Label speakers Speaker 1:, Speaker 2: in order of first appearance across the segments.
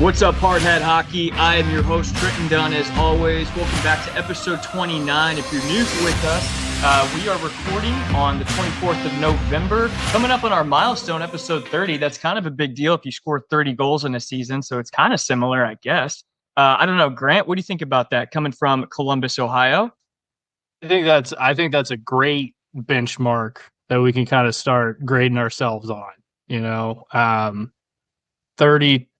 Speaker 1: What's up, Hardhead Hockey? I am your host, Alec Dunn, as always. Welcome back to episode 29. If you're new with us, we are recording on the 24th of November. Coming up on our milestone, episode 30. That's kind of a big deal if you score 30 goals in a season, so it's kind of similar, I guess. I don't know, Grant, what do you think about that coming from Columbus, Ohio?
Speaker 2: I think that's a great benchmark that we can kind of start grading ourselves on.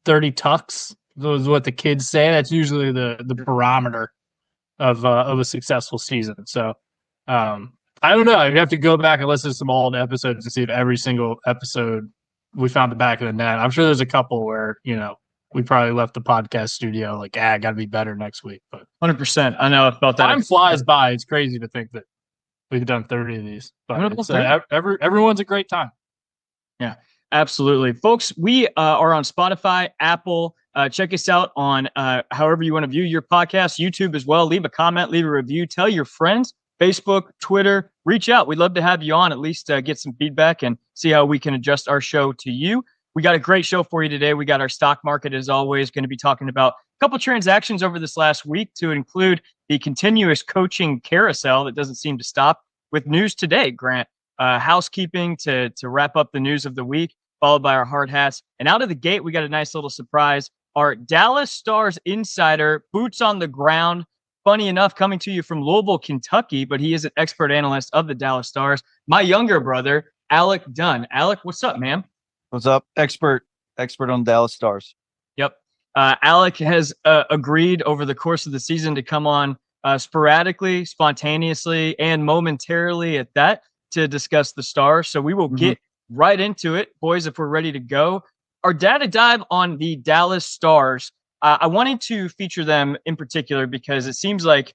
Speaker 2: 30 tucks is what the kids say. That's usually the barometer of a successful season. So I don't know. I'd have to go back and listen to some old episodes to see if every single episode we found the back of the net. I'm sure there's a couple where we probably left the podcast studio like, I got to be better next week. But
Speaker 1: 100%. I know I felt that.
Speaker 2: Time flies by. It's crazy to think that we've done 30 of these. But everyone's a great time.
Speaker 1: Yeah, absolutely. Folks, we are on Spotify, Apple. Check us out on however you want to view your podcast, YouTube as well. Leave a comment, leave a review. Tell your friends, Facebook, Twitter. Reach out. We'd love to have you on, at least get some feedback and see how we can adjust our show to you. We got a great show for you today. We got our stock market, as always, going to be talking about a couple transactions over this last week to include the continuous coaching carousel that doesn't seem to stop with news today, Grant. Housekeeping to wrap up the news of the week, followed by our hard hats. And out of the gate, we got a nice little surprise. Our Dallas Stars insider, boots on the ground, funny enough, coming to you from Louisville, Kentucky, but he is an expert analyst of the Dallas Stars. My younger brother, Alec Dunn. Alec, what's up, man?
Speaker 3: What's up? Expert on Dallas Stars.
Speaker 1: Yep. Alec has agreed over the course of the season to come on sporadically, spontaneously, and momentarily at that to discuss the Stars. So we will get right into it, boys, if we're ready to go. Our data dive on the Dallas Stars, I wanted to feature them in particular because it seems like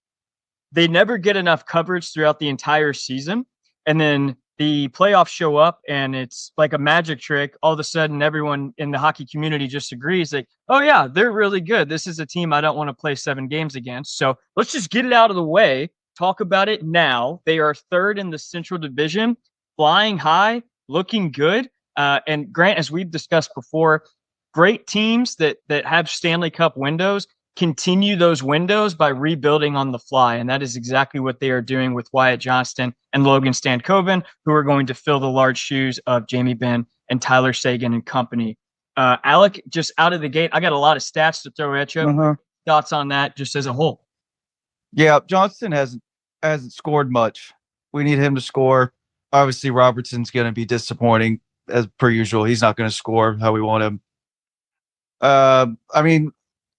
Speaker 1: they never get enough coverage throughout the entire season. And then the playoffs show up and it's like a magic trick. All of a sudden, everyone in the hockey community just agrees like, oh yeah, they're really good. This is a team I don't want to play 7 games against. So let's just get it out of the way. Talk about it now. They are third in the Central Division, flying high, looking good. And Grant, as we've discussed before, great teams that have Stanley Cup windows continue those windows by rebuilding on the fly. And that is exactly what they are doing with Wyatt Johnston and Logan Stankoven, who are going to fill the large shoes of Jamie Benn and Tyler Seguin and company. Alec, just out of the gate, I got a lot of stats to throw at you. Thoughts on that just as a whole?
Speaker 3: Yeah, Johnston hasn't scored much. We need him to score. Obviously, Robertson's going to be disappointing as per usual. He's not going to score how we want him. I mean,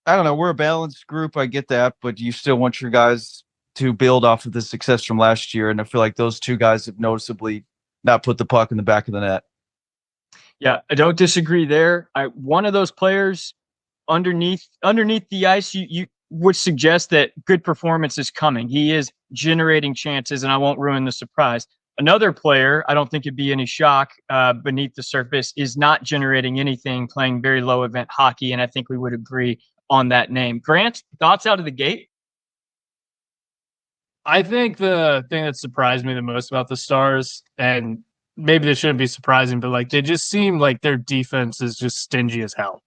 Speaker 3: I don't know. We're a balanced group. I get that, but you still want your guys to build off of the success from last year. And I feel like those two guys have noticeably not put the puck in the back of the net.
Speaker 1: Yeah, I don't disagree there. One of those players underneath the ice, you would suggest that good performance is coming. He is generating chances, and I won't ruin the surprise. Another player, I don't think it'd be any shock beneath the surface, is not generating anything, playing very low event hockey, and I think we would agree on that name. Grant, thoughts out of the gate?
Speaker 2: I think the thing that surprised me the most about the Stars, and maybe this shouldn't be surprising, but like they just seem like their defense is just stingy as hell.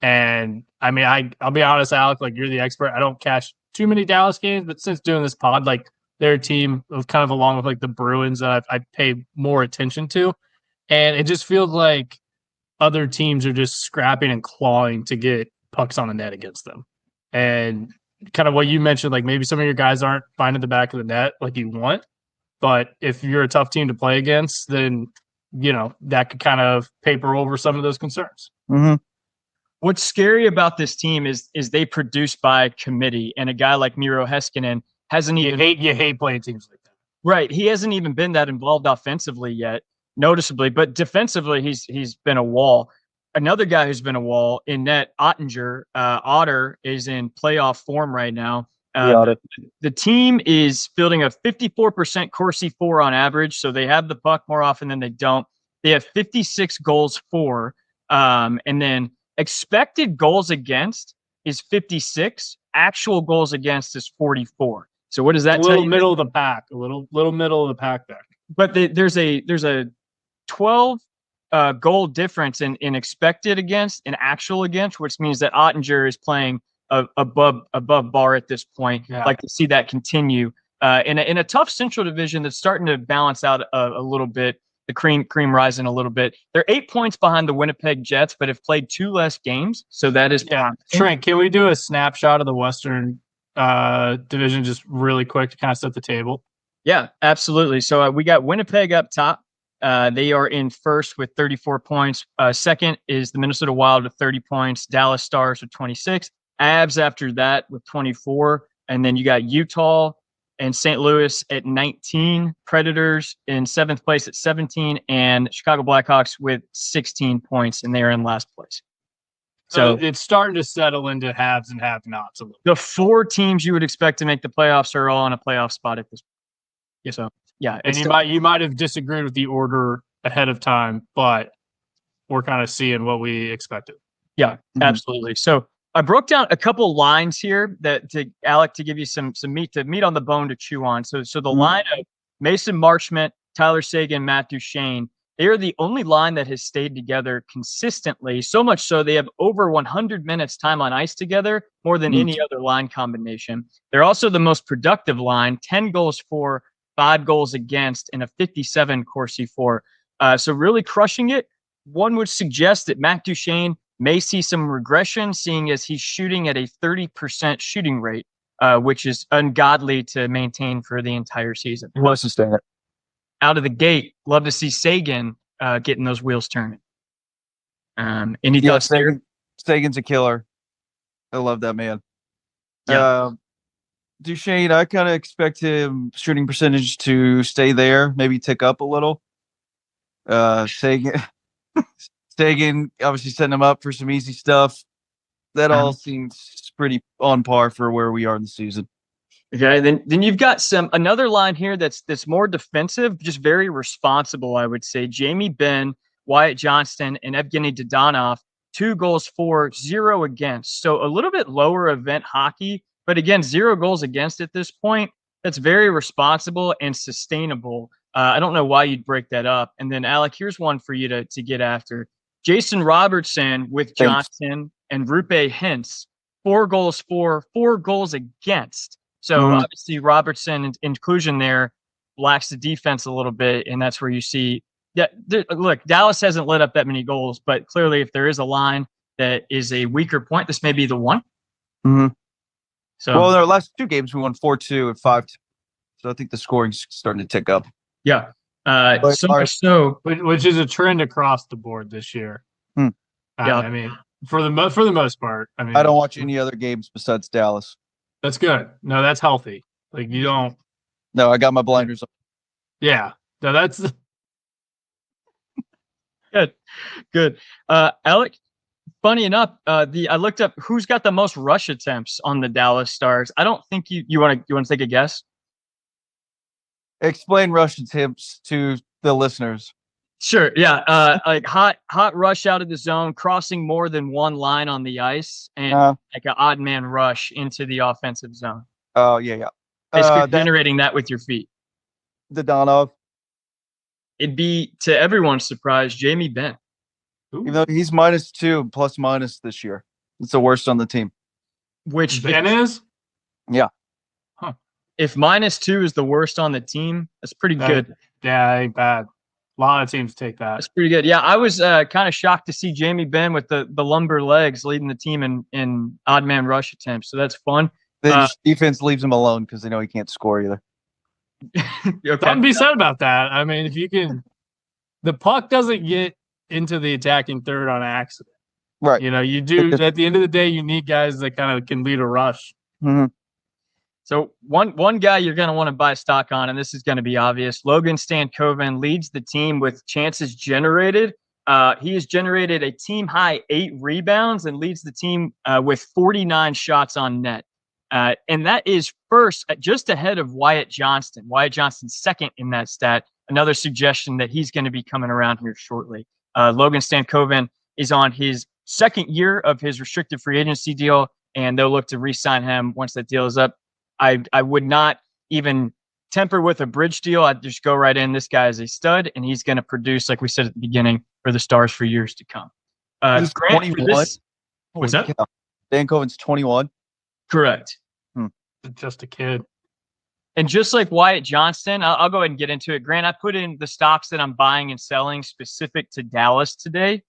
Speaker 2: And I mean, I'll be honest, Alec, like you're the expert. I don't catch too many Dallas games, but since doing this pod, like they're a team of kind of along with like the Bruins that I pay more attention to. And it just feels like other teams are just scrapping and clawing to get pucks on the net against them. And kind of what you mentioned, like maybe some of your guys aren't finding the back of the net like you want. But if you're a tough team to play against, then, that could kind of paper over some of those concerns.
Speaker 1: What's scary about this team is they produce by committee, and a guy like Miro Heiskanen hasn't even...
Speaker 2: You hate playing teams like that.
Speaker 1: Right. He hasn't even been that involved offensively yet, noticeably, but defensively, he's been a wall. Another guy who's been a wall in net, Otter is in playoff form right now. The team is fielding a 54% Corsi for on average, so they have the puck more often than they don't. They have 56 goals for, and then expected goals against is 56. Actual goals against is 44. So what does that tell you?
Speaker 2: A little middle of the pack. A little middle of the pack there.
Speaker 1: But there's a 12 goal difference in expected against and actual against, which means that Ottinger is playing above bar at this point.
Speaker 2: Yeah.
Speaker 1: Like to see that continue in a tough Central Division that's starting to balance out a little bit. The cream rising a little bit. They're 8 points behind the Winnipeg Jets, but have played 2 less games. So that is promising.
Speaker 2: Trent, can we do a snapshot of the Western Division just really quick to kind of set the table?
Speaker 1: Yeah, absolutely. So we got Winnipeg up top. They are in first with 34 points. Second is the Minnesota Wild with 30 points. Dallas Stars with 26. Avs after that with 24. And then you got Utah and St. Louis at 19. Predators in 7th place at 17. And Chicago Blackhawks with 16 points, and they're in last place.
Speaker 2: So it's starting to settle into haves and have-nots a little.
Speaker 1: The 4 teams you would expect to make the playoffs are all in a playoff spot at this point. Yeah, so yeah,
Speaker 2: and you might have disagreed with the order ahead of time, but we're kind of seeing what we expected.
Speaker 1: Yeah, absolutely. So I broke down a couple lines here that to Alec to give you some meat on the bone to chew on. So the line of Mason Marchment, Tyler Seguin, Matt Duchene, they are the only line that has stayed together consistently. So much so they have over 100 minutes time on ice together, more than any other line combination. They're also the most productive line, 10 goals for, 5 goals against, and a 57 Corsi for. So really crushing it. One would suggest that Matt Duchene may see some regression, seeing as he's shooting at a 30% shooting rate, which is ungodly to maintain for the entire season.
Speaker 3: He wants to stay it.
Speaker 1: Out of the gate, love to see Seguin getting those wheels turning. Any thoughts there?
Speaker 3: Sagan's a killer. I love that man. Yeah. Duchene, I kind of expect him shooting percentage to stay there, maybe tick up a little. Seguin obviously setting him up for some easy stuff. That all seems pretty on par for where we are in the season.
Speaker 1: Okay, then you've got another line here that's more defensive, just very responsible, I would say. Jamie Benn, Wyatt Johnston, and Evgeny Dodonov, 2 goals for, 0 against. So a little bit lower event hockey, but again, 0 goals against at this point. That's very responsible and sustainable. I don't know why you'd break that up. And then Alec, here's one for you to get after. Jason Robertson with Johnson and Rupe Hintz, 4 goals for, 4 goals against. So obviously Robertson's inclusion there lacks the defense a little bit, and that's where you see that. Look, Dallas hasn't let up that many goals, but clearly if there is a line that is a weaker point, this may be the one. So,
Speaker 3: well, in our last 2 games, we won 4-2 and 5-2. So I think the scoring's starting to tick up.
Speaker 1: Yeah.
Speaker 2: Which is a trend across the board this year.
Speaker 1: Yeah.
Speaker 2: I mean, for the most part, I mean,
Speaker 3: I don't watch any other games besides Dallas.
Speaker 2: That's good. No, that's healthy. Like you don't.
Speaker 3: No, I got my blinders on.
Speaker 2: Yeah. No, that's
Speaker 1: good. Alec, funny enough, I looked up who's got the most rush attempts on the Dallas Stars. I don't think you want to take a guess.
Speaker 3: Explain rush attempts to the listeners.
Speaker 1: Sure. Yeah. Like hot rush out of the zone, crossing more than one line on the ice, and like an odd man rush into the offensive zone.
Speaker 3: Oh yeah.
Speaker 1: Basically generating that with your feet.
Speaker 3: Dodonov.
Speaker 1: It'd be, to everyone's surprise, Jamie Benn.
Speaker 3: Even though he's -2 plus- this year. It's the worst on the team.
Speaker 1: Which
Speaker 2: Ben is?
Speaker 3: Yeah.
Speaker 2: Huh.
Speaker 1: If -2 is the worst on the team, that's pretty good.
Speaker 2: Yeah, ain't bad. A lot of teams take that.
Speaker 1: That's pretty good. Yeah, I was kind of shocked to see Jamie Benn with the lumber legs leading the team in odd man rush attempts. So that's fun.
Speaker 3: The defense leaves him alone because they know he can't score either.
Speaker 2: Okay. Something to be said about that. I mean, if you can, the puck doesn't get into the attacking third on accident.
Speaker 3: Right.
Speaker 2: You know, you do at the end of the day, you need guys that kind of can lead a rush.
Speaker 1: So one guy you're going to want to buy stock on, and this is going to be obvious, Logan Stankoven leads the team with chances generated. He has generated a team-high 8 rebounds and leads the team with 49 shots on net. And that is first, just ahead of Wyatt Johnston. Wyatt Johnston's second in that stat. Another suggestion that he's going to be coming around here shortly. Logan Stankoven is on his 2nd year of his restricted free agency deal, and they'll look to re-sign him once that deal is up. I would not even temper with a bridge deal. I'd just go right in. This guy is a stud, and he's going to produce, like we said at the beginning, for the Stars for years to come.
Speaker 3: He's
Speaker 1: Grant, for
Speaker 3: 21.
Speaker 1: this, what's
Speaker 3: Holy
Speaker 1: that?
Speaker 3: cow. Dan Coven's 21.
Speaker 1: Correct.
Speaker 2: Just a kid.
Speaker 1: And just like Wyatt Johnston, I'll go ahead and get into it. Grant, I put in the stocks that I'm buying and selling specific to Dallas today.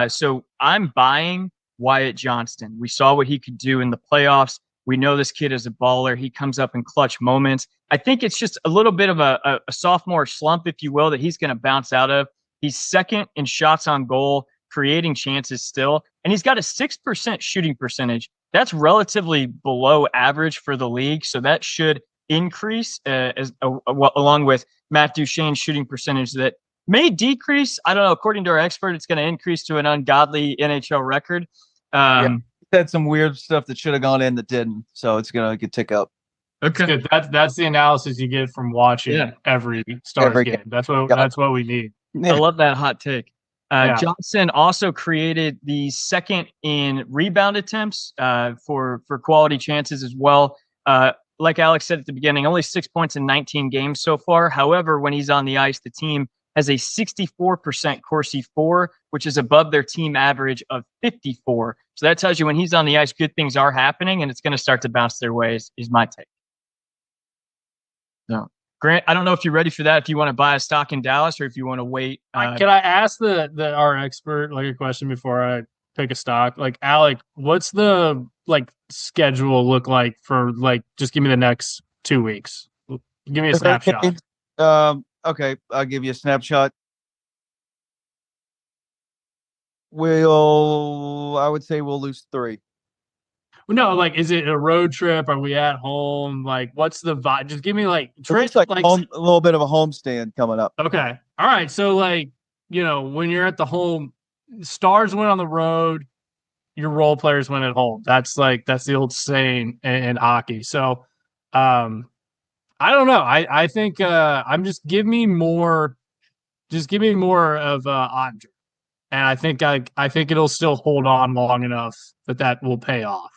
Speaker 1: So I'm buying Wyatt Johnston. We saw what he could do in the playoffs. We know this kid is a baller. He comes up in clutch moments. I think it's just a little bit of a sophomore slump, if you will, that he's going to bounce out of. He's second in shots on goal, creating chances still, and he's got a 6% shooting percentage. That's relatively below average for the league, so that should increase along with Matt Duchene's shooting percentage that may decrease. I don't know. According to our expert, it's going to increase to an ungodly NHL record.
Speaker 3: He had some weird stuff that should have gone in that didn't, so it's going to tick up.
Speaker 1: Okay.
Speaker 2: Good. That's the analysis you get from watching every Stars game. That's what we need.
Speaker 1: I love that hot take. Johnson also created the second in rebound attempts for quality chances as well. Like Alex said at the beginning, only 6 points in 19 games so far. However, when he's on the ice, the team has a 64% Corsi for, which is above their team average of 54. So that tells you when he's on the ice, good things are happening, and it's going to start to bounce their way, is my take. So, Grant, I don't know if you're ready for that, if you want to buy a stock in Dallas or if you want to wait.
Speaker 2: Can I ask our expert like a question before I pick a stock? Like, Alec, what's the schedule look like for just give me the next 2 weeks? Give me a snapshot.
Speaker 3: Okay, I'll give you a snapshot. I would say we'll lose 3.
Speaker 2: No, is it a road trip? Are we at home? What's the vibe? Just give me
Speaker 3: It's a little bit of a homestand coming up.
Speaker 2: Okay. All right. So when you're at the home, Stars win on the road, your role players win at home. That's the old saying in hockey. So I don't know. I think I'm just give me more of Andre. And I think it'll still hold on long enough that will pay off.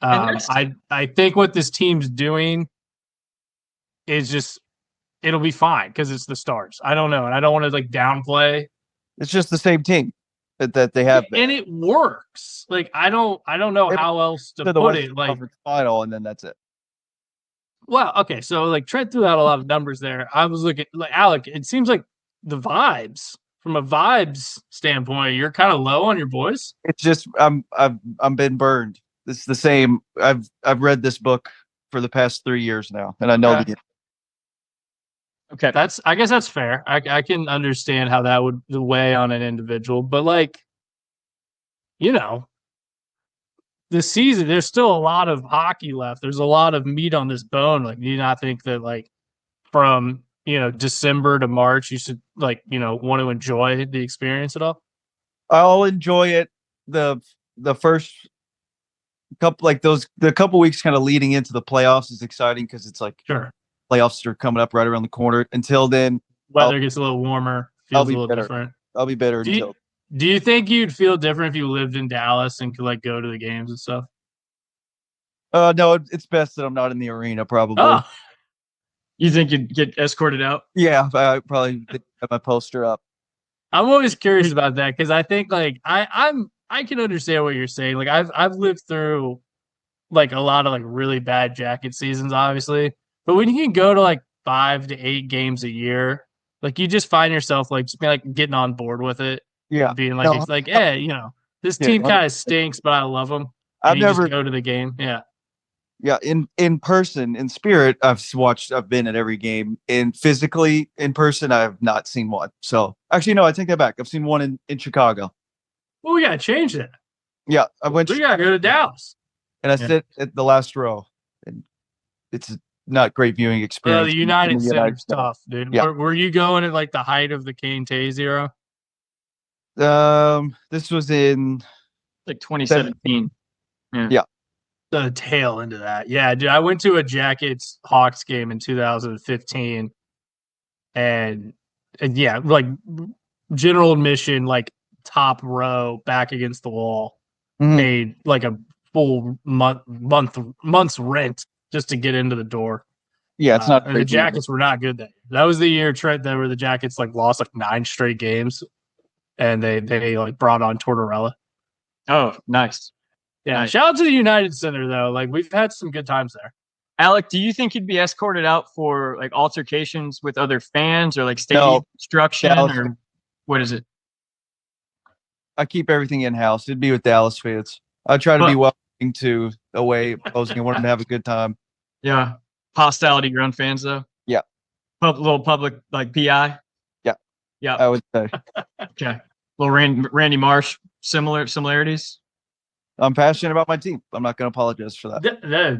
Speaker 2: I think what this team's doing is just it'll be fine because it's the Stars. I don't know, and I don't want to downplay.
Speaker 3: It's just the same team that they have,
Speaker 2: and it works. I don't know how else to put it.
Speaker 3: Final, and then that's it.
Speaker 2: Well, okay, so Trent threw out a lot of numbers there. I was looking Alec. It seems like the vibes. From a vibes standpoint, you're kind of low on your boys.
Speaker 3: It's just I've been burned. It's the same. I've read this book for the past 3 years now, and I know
Speaker 1: Okay,
Speaker 2: I guess that's fair. I can understand how that would weigh on an individual, but this season there's still a lot of hockey left. There's a lot of meat on this bone. Do you not think that from December to March, you should want to enjoy the experience at all?
Speaker 3: I'll enjoy it. The first couple, the couple weeks kind of leading into the playoffs is exciting because it's
Speaker 2: sure
Speaker 3: playoffs are coming up right around the corner. Until then,
Speaker 2: weather gets a little warmer, feels a little different.
Speaker 3: I'll be better until.
Speaker 2: Do you think you'd feel different if you lived in Dallas and could go to the games and stuff?
Speaker 3: No, it's best that I'm not in the arena. Probably.
Speaker 2: Oh.
Speaker 1: You think you'd get escorted out?
Speaker 3: Yeah, I probably have my poster up.
Speaker 2: I'm always curious about that because I think I can understand what you're saying. I've lived through a lot of really bad Jacket seasons, obviously, but when you can go to 5 to 8 games a year, you just find yourself just getting on board with it.
Speaker 3: Yeah,
Speaker 2: being this team kind of stinks, but I love them.
Speaker 3: I've never
Speaker 2: just go to the game. Yeah.
Speaker 3: Yeah, in person, in spirit, I've been at every game. And physically, in person, I have not seen one. So, actually, no, I take that back. I've seen one in Chicago.
Speaker 2: Well, we got to change that.
Speaker 3: Yeah,
Speaker 2: we got to go to Dallas.
Speaker 3: And I sit at the last row. And it's not great viewing experience.
Speaker 2: The United Center's tough, dude.
Speaker 3: Yeah.
Speaker 2: Were you going at the height of the Kane Taze era?
Speaker 3: This was in
Speaker 1: 2017.
Speaker 3: Yeah.
Speaker 2: The tail into that. Yeah, dude. I went to a Jackets Hawks game in 2015. And yeah, general admission, top row back against the wall, paid a full month's rent just to get into the door.
Speaker 3: Yeah, it's not.
Speaker 2: And the Jackets were not good that year. That was the year, Trent, that where the Jackets like lost like 9 straight games, and they like brought on Tortorella.
Speaker 1: Oh, nice.
Speaker 2: Yeah,
Speaker 1: Nice.
Speaker 2: shout out to the United Center though. Like we've had some good times there.
Speaker 1: Alec, do you think you'd be escorted out for like altercations with other fans or like stadium construction or what is it?
Speaker 3: I keep everything in house. It'd be with Dallas fans. I try to be welcoming to away opposing and want them to have a good time.
Speaker 1: Yeah, hostility your own fans though.
Speaker 3: Yeah,
Speaker 1: little public like PI. Yeah,
Speaker 3: I would say.
Speaker 1: Okay, little Randy Marsh similarities.
Speaker 3: I'm passionate about my team. I'm not going to apologize for that.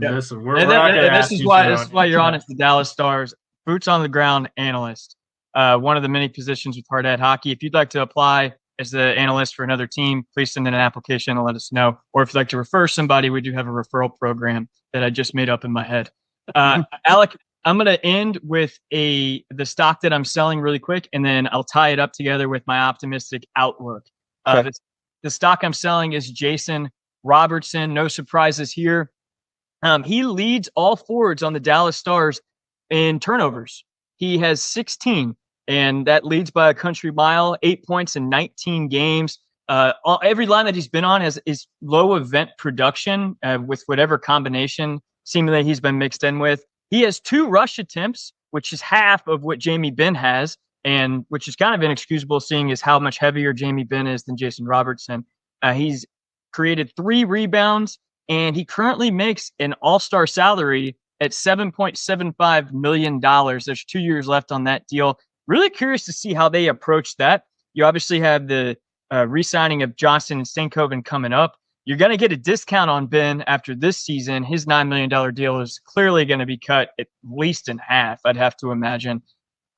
Speaker 1: This is why you're on as the Dallas Stars boots on the ground analyst. One of the many positions with Hard Hat Hockey. If you'd like to apply as the analyst for another team, please send in an application and let us know. Or if you'd like to refer somebody, we do have a referral program that I just made up in my head. Alec, I'm going to end with the stock that I'm selling really quick, and then I'll tie it up together with my optimistic outlook.
Speaker 3: Okay.
Speaker 1: The stock I'm selling is Jason Robertson. No surprises here. He leads all forwards on the Dallas Stars in turnovers. He has 16, and that leads by a country mile, 8 points in 19 games. Every line that he's been on is low event production with whatever combination seemingly he's been mixed in with. He has 2 rush attempts, which is half of what Jamie Benn has, and which is kind of inexcusable seeing as how much heavier Jamie Benn is than Jason Robertson. He's created 3 rebounds, and he currently makes an all-star salary at $7.75 million. There's 2 years left on that deal. Really curious to see how they approach that. You obviously have the re-signing of Johnson and Stankoven coming up. You're going to get a discount on Ben after this season. His $9 million deal is clearly going to be cut at least in half, I'd have to imagine.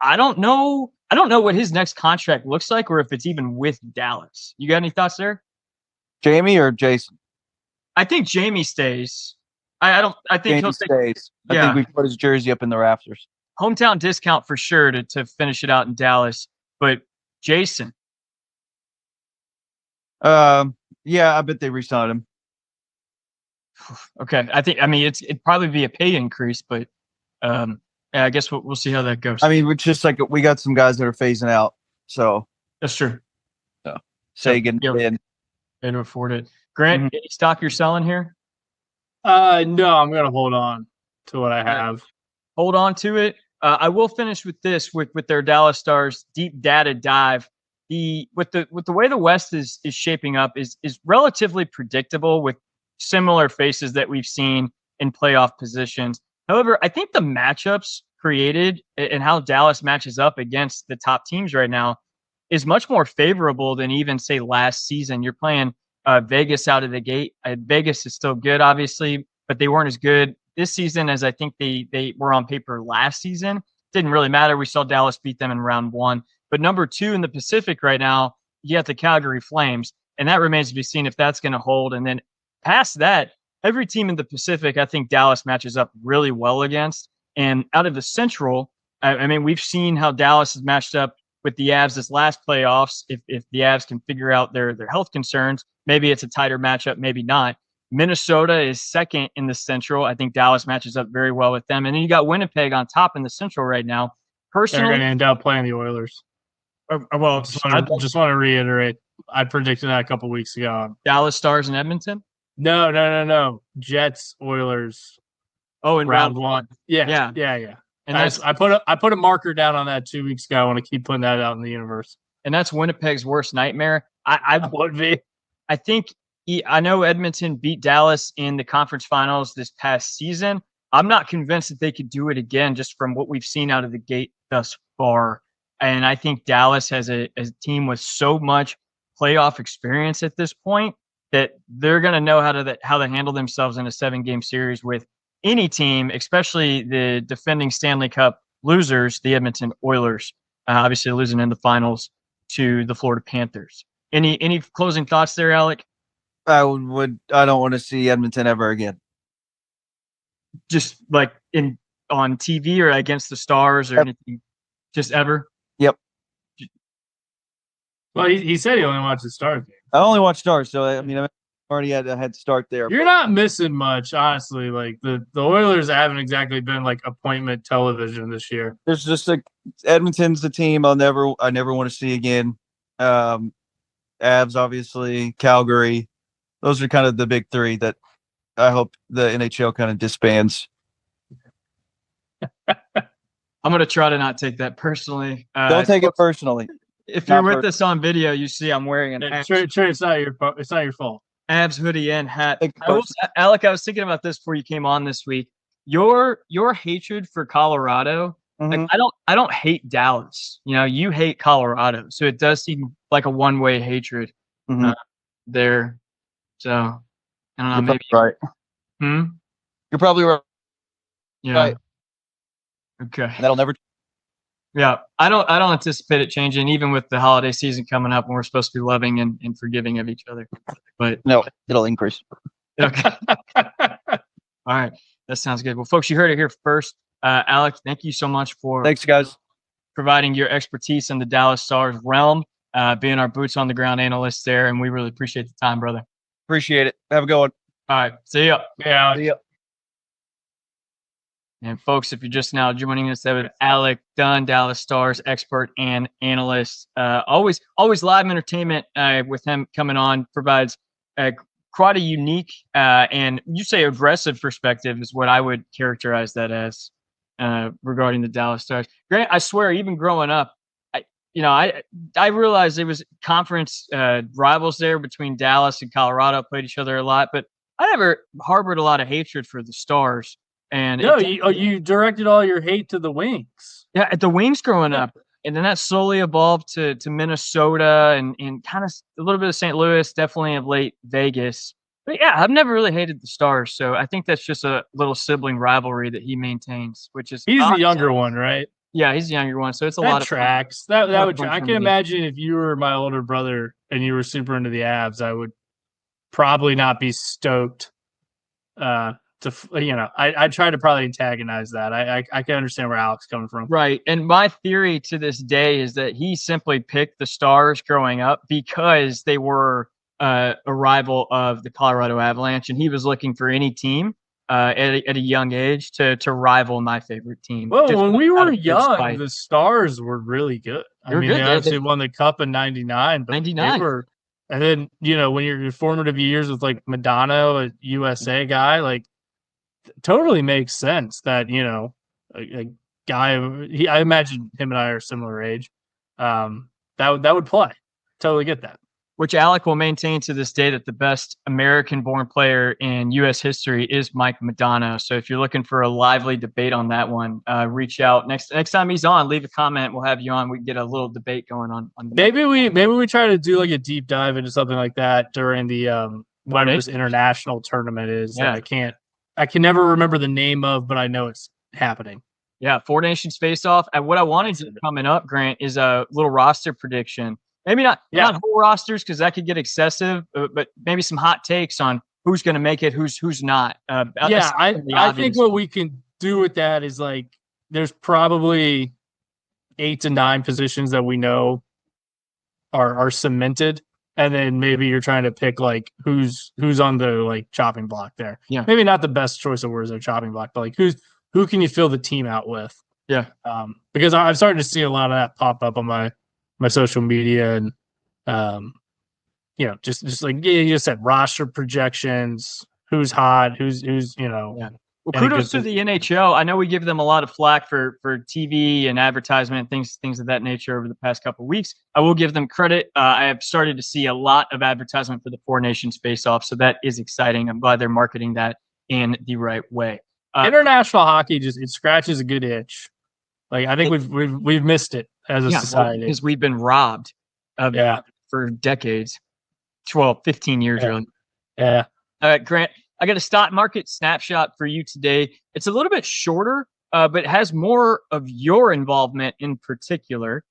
Speaker 1: I don't know what his next contract looks like or if it's even with Dallas. You got any thoughts there?
Speaker 3: Jamie or Jason?
Speaker 1: I think Jamie stays. I think
Speaker 3: Jamie
Speaker 1: he'll
Speaker 3: stays.
Speaker 1: Yeah.
Speaker 3: I think we put his jersey up in the rafters.
Speaker 1: Hometown discount for sure to finish it out in Dallas. But Jason.
Speaker 3: Yeah, I bet they re-signed him.
Speaker 1: Okay. It'd probably be a pay increase, but yeah, I guess we'll see how that goes.
Speaker 3: I mean, it's just like we got some guys that are phasing out. So
Speaker 1: that's true.
Speaker 3: So Sagan
Speaker 1: and afford it. Grant, any stock you're selling here?
Speaker 2: No, I'm gonna hold on to what I have.
Speaker 1: Hold on to it. I will finish with this with their Dallas Stars deep data dive. With the way the West is shaping up is relatively predictable with similar faces that we've seen in playoff positions. However, I think the matchups created and how Dallas matches up against the top teams right now is much more favorable than even say last season. You're playing Vegas out of the gate. Vegas is still good, obviously, but they weren't as good this season as I think they were on paper last season. Didn't really matter. We saw Dallas beat them in round 1. But number 2 in the Pacific right now, you have the Calgary Flames, and that remains to be seen if that's going to hold. And then past that, every team in the Pacific, I think Dallas matches up really well against. And out of the Central, I mean, we've seen how Dallas has matched up with the Avs this last playoffs. If the Avs can figure out their health concerns, maybe it's a tighter matchup, maybe not. Minnesota is second in the Central. I think Dallas matches up very well with them. And then you got Winnipeg on top in the Central right now. Personally,
Speaker 2: they're going to end up playing the Oilers.
Speaker 1: Well,
Speaker 2: just want to reiterate, I predicted that a couple weeks ago.
Speaker 1: Dallas Stars in Edmonton?
Speaker 2: No. Jets, Oilers.
Speaker 1: Oh, in round 1.
Speaker 2: Yeah. And I put a marker down on that 2 weeks ago. I want to keep putting that out in the universe.
Speaker 1: And that's Winnipeg's worst nightmare. I
Speaker 2: would be.
Speaker 1: I think I know Edmonton beat Dallas in the conference finals this past season. I'm not convinced that they could do it again just from what we've seen out of the gate thus far. And I think Dallas has a team with so much playoff experience at this point that they're going to know how to handle themselves in a 7-game series with any team, especially the defending Stanley Cup losers, the Edmonton Oilers, obviously losing in the finals to the Florida Panthers. Any closing thoughts there, Alec?
Speaker 3: I don't want to see Edmonton ever again.
Speaker 1: Just like on TV or against the Stars or anything, just ever.
Speaker 3: Yep.
Speaker 2: Well, he said he only watched the Stars game.
Speaker 3: I only watch Stars, so I mean, already had a head start there.
Speaker 2: You're not missing much, honestly. Like the Oilers haven't exactly been like appointment television this year.
Speaker 3: There's just Edmonton's the team I never want to see again. Avs, obviously, Calgary. Those are kind of the big three that I hope the NHL kind of disbands.
Speaker 1: I'm going to try to not take that personally.
Speaker 3: Don't take it personally.
Speaker 1: If you're with us on video, you see I'm wearing an
Speaker 2: it's not your fault.
Speaker 1: Avs hoodie and hat. Alec, I was thinking about this before you came on this week. Your hatred for Colorado, like I don't hate Dallas. You know, you hate Colorado, so it does seem like a one-way hatred there. So I don't know.
Speaker 3: You're
Speaker 1: maybe
Speaker 3: right. You're probably right.
Speaker 1: Yeah.
Speaker 3: Right.
Speaker 1: Okay.
Speaker 3: That'll never.
Speaker 1: Yeah, I don't anticipate it changing, even with the holiday season coming up, and we're supposed to be loving and forgiving of each other. But
Speaker 3: no, it'll increase.
Speaker 1: Okay. All right, that sounds good. Well, folks, you heard it here first. Alec, thank you so much for providing your expertise in the Dallas Stars realm, being our boots on the ground analyst there, and we really appreciate the time, brother.
Speaker 3: Appreciate it. Have a good one.
Speaker 1: All right, see ya.
Speaker 2: Yeah.
Speaker 3: See ya.
Speaker 1: And folks, if you're just now joining us, that was Alec Dunn, Dallas Stars expert and analyst. Always live entertainment with him coming on, provides quite a unique and you say aggressive perspective is what I would characterize that as regarding the Dallas Stars. Grant, I swear, even growing up, I realized there was conference rivals there between Dallas and Colorado, played each other a lot, but I never harbored a lot of hatred for the Stars. And
Speaker 2: no, you directed all your hate to the Wings.
Speaker 1: Yeah, at the Wings growing up, and then that slowly evolved to Minnesota and kind of a little bit of St. Louis, definitely of late Vegas. But yeah, I've never really hated the Stars, so I think that's just a little sibling rivalry that he maintains, which is
Speaker 2: he's the younger one, right?
Speaker 1: Yeah, he's the younger one, so it's a
Speaker 2: that
Speaker 1: lot of
Speaker 2: tracks. That would. I can imagine if you were my older brother and you were super into the Avs, I would probably not be stoked. I try to probably antagonize that. I can understand where Alec's coming from.
Speaker 1: Right. And my theory to this day is that he simply picked the Stars growing up because they were a rival of the Colorado Avalanche, and he was looking for any team at a young age to rival my favorite team.
Speaker 2: Well, when we were young, the Stars were really good. They obviously won the Cup in '99, but
Speaker 1: 99.
Speaker 2: They were. And then, when your formative years with like Madonna, a USA guy, like totally makes sense that, a guy, I imagine him and I are similar age. That would play. Totally get that.
Speaker 1: Which Alec will maintain to this day that the best American-born player in U.S. history is Mike Madonna. So if you're looking for a lively debate on that one, reach out next time he's on. Leave a comment. We'll have you on. We can get a little debate going on.
Speaker 2: Maybe we try to do like a deep dive into something like that during the whatever this international tournament is.
Speaker 1: Yeah.
Speaker 2: I can never remember the name of, but I know it's happening.
Speaker 1: Yeah, Four Nations face-off. And what I wanted to coming up, Grant, is a little roster prediction. Maybe not whole rosters because that could get excessive, but maybe some hot takes on who's going to make it, who's not.
Speaker 2: I think what we can do with that is like there's probably 8 to 9 positions that we know are cemented, and then maybe you're trying to pick like who's on the like chopping block there.
Speaker 1: Yeah,
Speaker 2: maybe not the best choice of words there, chopping block, but like who can you fill the team out with?
Speaker 1: Yeah,
Speaker 2: because I've started to see a lot of that pop up on my social media and just like you just said, roster projections, who's hot, who's
Speaker 1: Well, kudos to the NHL. I know we give them a lot of flack for TV and advertisement, things of that nature over the past couple of weeks. I will give them credit. I have started to see a lot of advertisement for the Four Nations face-off, so that is exciting. I'm glad they're marketing that in the right way.
Speaker 2: International hockey it scratches a good itch. Like I think we've missed it as a society
Speaker 1: because we've been robbed of for decades, 12, 15 years really.
Speaker 2: Yeah.
Speaker 1: All right, Grant, I got a stock market snapshot for you today. It's a little bit shorter, but it has more of your involvement in particular.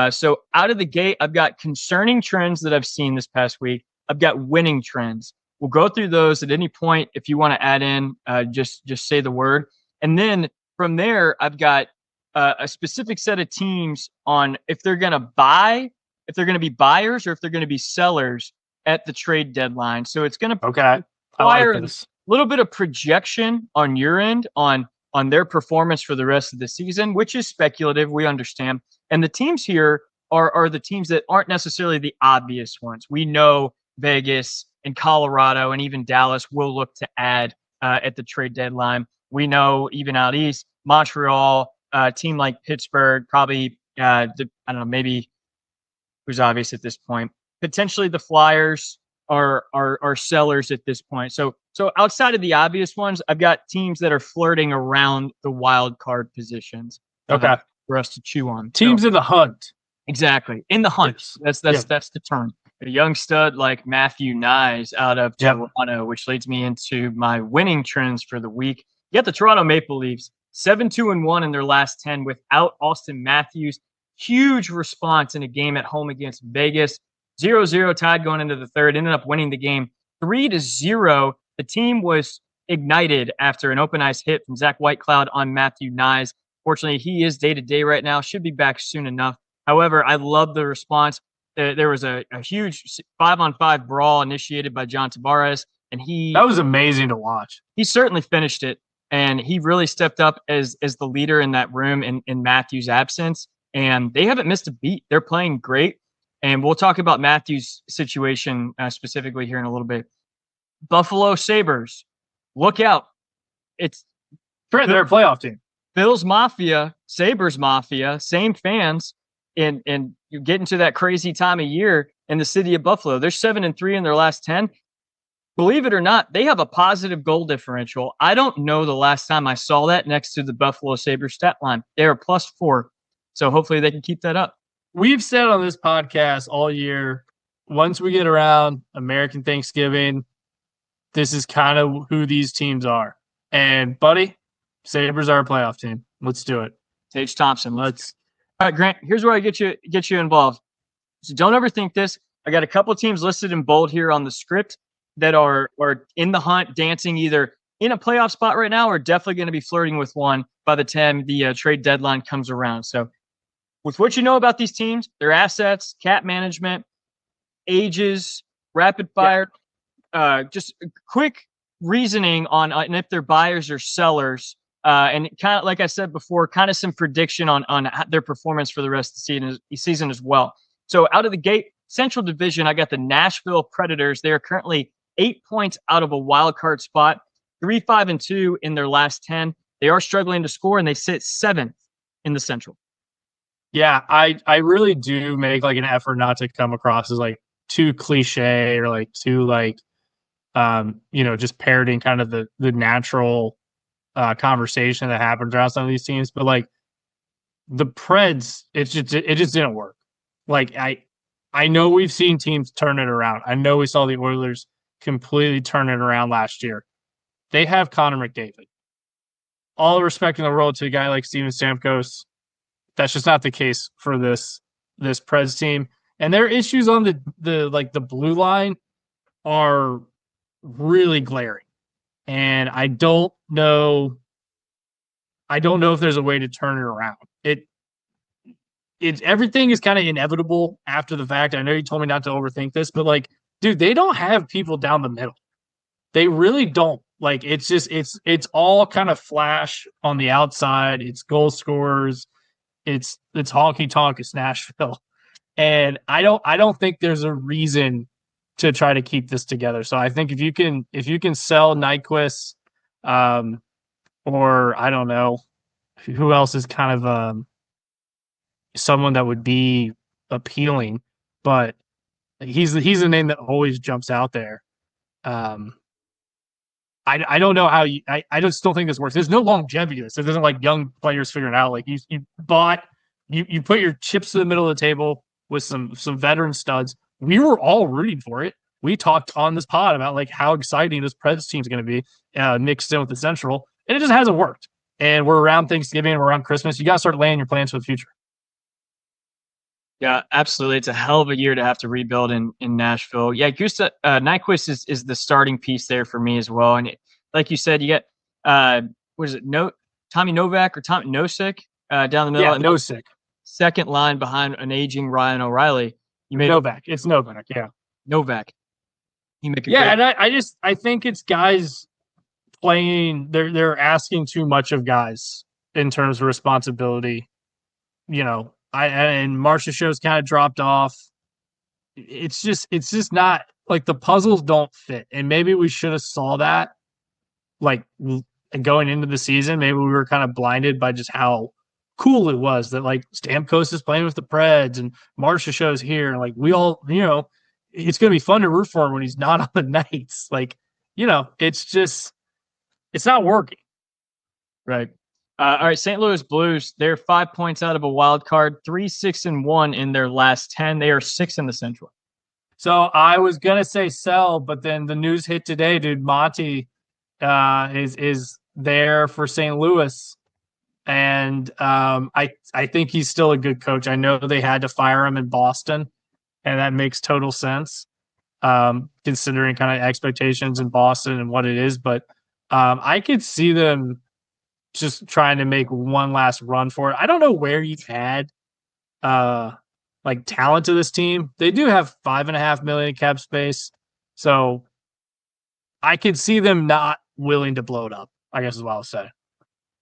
Speaker 1: So out of the gate, I've got concerning trends that I've seen this past week. I've got winning trends. We'll go through those at any point. If you want to add in, just say the word. And then from there, I've got a specific set of teams on if they're going to buy, if they're going to be buyers or if they're going to be sellers at the trade deadline. So it's going to
Speaker 2: Okay. I
Speaker 1: require
Speaker 2: like
Speaker 1: a
Speaker 2: this.
Speaker 1: little bit of projection on your end on their performance for the rest of the season, which is speculative. We understand. And the teams here are the teams that aren't necessarily the obvious ones. We know Vegas and Colorado and even Dallas will look to add at the trade deadline. We know even out east, Montreal, a team like Pittsburgh, probably I don't know, maybe who's obvious at this point. Potentially the Flyers are sellers at this point. So outside of the obvious ones, I've got teams that are flirting around the wild card positions.
Speaker 2: Okay.
Speaker 1: For us to chew on.
Speaker 2: Teams in the hunt.
Speaker 1: Exactly. In the hunt.
Speaker 2: Yes.
Speaker 1: That's the term. A young stud like Matthew Nyes out of Toronto, which leads me into my winning trends for the week. You got the Toronto Maple Leafs, 7-2-1 in their last 10 without Austin Matthews. Huge response in a game at home against Vegas. 0-0 tied going into the third. Ended up winning the game 3-0. The team was ignited after an open ice hit from Zach Whitecloud on Matthew Nyes. Fortunately, he is day-to-day right now. Should be back soon enough. However, I love the response. There was a huge 5-on-5 brawl initiated by John Tavares, and
Speaker 2: that was amazing to watch.
Speaker 1: He certainly finished it, and he really stepped up as the leader in that room in Matthews' absence. And they haven't missed a beat. They're playing great, and we'll talk about Matthews' situation specifically here in a little bit. Buffalo Sabres, look out! It's
Speaker 2: they're a playoff team.
Speaker 1: Bills Mafia, Sabres Mafia, same fans. And you get into that crazy time of year in the city of Buffalo. They're 7-3 in their last 10. Believe it or not, they have a positive goal differential. I don't know the last time I saw that next to the Buffalo Sabres stat line. They are +4. So hopefully they can keep that up.
Speaker 2: We've said on this podcast all year, once we get around American Thanksgiving, this is kind of who these teams are. And buddy, Sabres are a playoff team. Let's do it.
Speaker 1: Tage Thompson, let's. All right, Grant, here's where I get you involved. So don't overthink this. I got a couple teams listed in bold here on the script that are in the hunt, dancing either in a playoff spot right now or definitely going to be flirting with one by the time the trade deadline comes around. So with what you know about these teams, their assets, cap management, ages, rapid fire, just quick reasoning on if they're buyers or sellers. And kind of like I said before, kind of some prediction on their performance for the rest of the season as well. So out of the gate, Central Division, I got the Nashville Predators. They are currently 8 points out of a wild card spot, 3-5-2 in their last 10. They are struggling to score, and they sit 7th in the Central.
Speaker 2: Yeah, I really do make like an effort not to come across as like too cliche or like too like just parroting kind of the natural conversation that happens around some of these teams. But like the Preds, it just didn't work. Like I know we've seen teams turn it around. I know we saw the Oilers completely turn it around last year. They have Connor McDavid. All the respect in the world to a guy like Steven Stamkos. That's just not the case for this Preds team. And their issues on the blue line are really glaring. And I don't know if there's a way to turn it around. It's everything is kind of inevitable after the fact. I know you told me not to overthink this, but like, dude, they don't have people down the middle. They really don't. Like, it's all kind of flash on the outside. It's goal scorers. It's honky tonk. It's Nashville, and I don't think there's a reason to try to keep this together. So I think if you can sell Nyquist, or I don't know who else is kind of someone that would be appealing, but he's the name that always jumps out there. I don't know how I just don't think this works. There's no longevity to this. It doesn't like young players figuring out. Like you put your chips to the middle of the table with some veteran studs. We were all rooting for it. We talked on this pod about like how exciting this Preds team is going to be mixed in with the Central, and it just hasn't worked. And we're around Thanksgiving, we're around Christmas. You got to start laying your plans for the future.
Speaker 1: Yeah, absolutely. It's a hell of a year to have to rebuild in Nashville. Yeah, Nyquist is the starting piece there for me as well. And like you said, you get Tommy Novak or Tommy Nosek down the middle.
Speaker 2: Yeah, Nosek.
Speaker 1: Second line behind an aging Ryan O'Reilly.
Speaker 2: Novak. It's Novak. Yeah,
Speaker 1: Novak. He make a
Speaker 2: Yeah,
Speaker 1: great.
Speaker 2: and I think it's guys playing. They're asking too much of guys in terms of responsibility. And Marcia show's kind of dropped off. It's just not like the puzzles don't fit, and maybe we should have saw that like going into the season. Maybe we were kind of blinded by just how cool it was that like Stamkos is playing with the Preds and Marcia show's here, and like we all it's gonna be fun to root for him when he's not on the Knights. Like it's not working.
Speaker 1: Right. All right, St. Louis Blues. They're 5 points out of a wild card, 3-6-1 in their last 10. They are 6 in the Central.
Speaker 2: So I was gonna say sell, but then the news hit today, dude. Monty is there for St. Louis, and I think he's still a good coach. I know they had to fire him in Boston, and that makes total sense considering kind of expectations in Boston and what it is. But I could see them just trying to make one last run for it. I don't know where you've had like talent to this team. They do have $5.5 million cap space, so I could see them not willing to blow it up, I guess is what I'll say.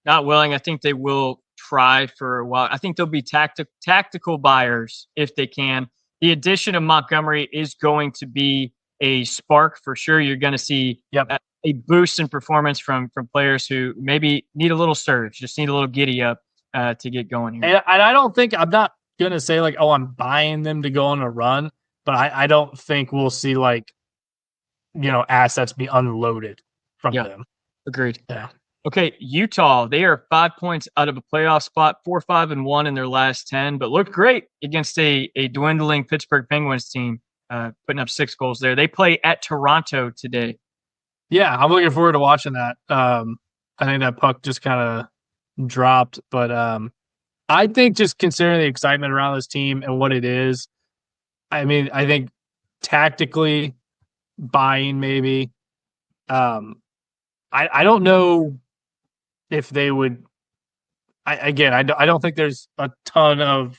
Speaker 1: Not willing. I think they will try for a while. I think they'll be tactical buyers if they can. The addition of Montgomery is going to be a spark for sure. You're going to see a boost in performance from players who maybe need a little surge, just need a little giddy up to get going here.
Speaker 2: And I don't think I'm not going to say like, oh, I'm buying them to go on a run, but I don't think we'll see like, assets be unloaded from them.
Speaker 1: Agreed.
Speaker 2: Yeah.
Speaker 1: Okay, Utah, they are 5 points out of a playoff spot, 4-5-1 in their last 10, but looked great against a dwindling Pittsburgh Penguins team, putting up 6 goals there. They play at Toronto today.
Speaker 2: Yeah, I'm looking forward to watching that. I think that puck just kind of dropped, but I think just considering the excitement around this team and what it is, I mean, I think tactically buying maybe. I don't know if they would. I don't think there's a ton of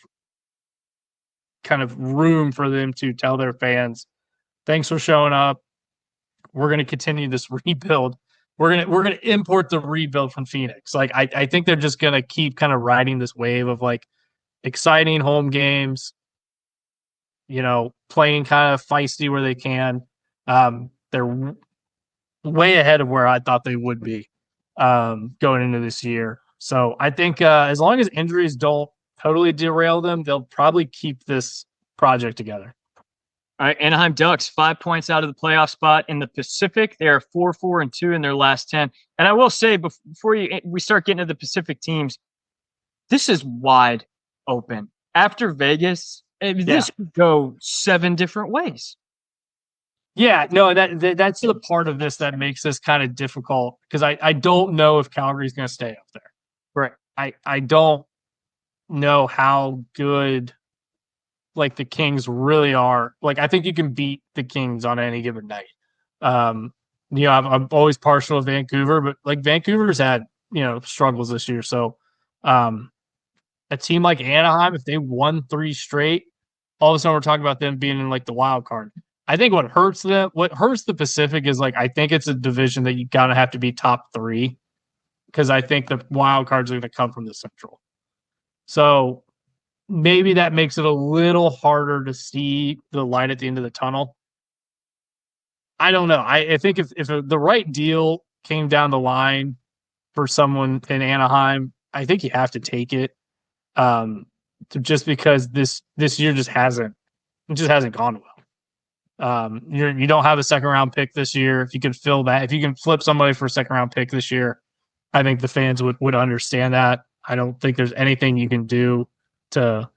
Speaker 2: kind of room for them to tell their fans, "Thanks for showing up. We're going to continue this rebuild. We're gonna import the rebuild from Phoenix." Like I think they're just gonna keep kind of riding this wave of like exciting home games, playing kind of feisty where they can. They're way ahead of where I thought they would be going into this year. So I think as long as injuries don't totally derail them, they'll probably keep this project together.
Speaker 1: All right, Anaheim Ducks, 5 points out of the playoff spot in the Pacific. They are 4-4-2 in their last 10. And I will say, before we start getting to the Pacific teams, this is wide open. After Vegas, this could go 7 different ways.
Speaker 2: Yeah, no, that's the part of this that makes this kind of difficult because I don't know if Calgary's going to stay up there.
Speaker 1: Right.
Speaker 2: I don't know how good like the Kings really are. Like I think you can beat the Kings on any given night. I'm always partial to Vancouver, but like Vancouver's had struggles this year. So a team like Anaheim, if they won 3 straight, all of a sudden we're talking about them being in like the wild card. I think what hurts the Pacific is like I think it's a division that you gotta have to be top 3 because I think the wild cards are going to come from the Central. So maybe that makes it a little harder to see the light at the end of the tunnel. I don't know. I think if the right deal came down the line for someone in Anaheim, I think you have to take it. Just because this year just hasn't gone well. You don't have a second round pick this year. If you can fill that, if you can flip somebody for a second round pick this year, I think the fans would understand that. I don't think there's anything you can do to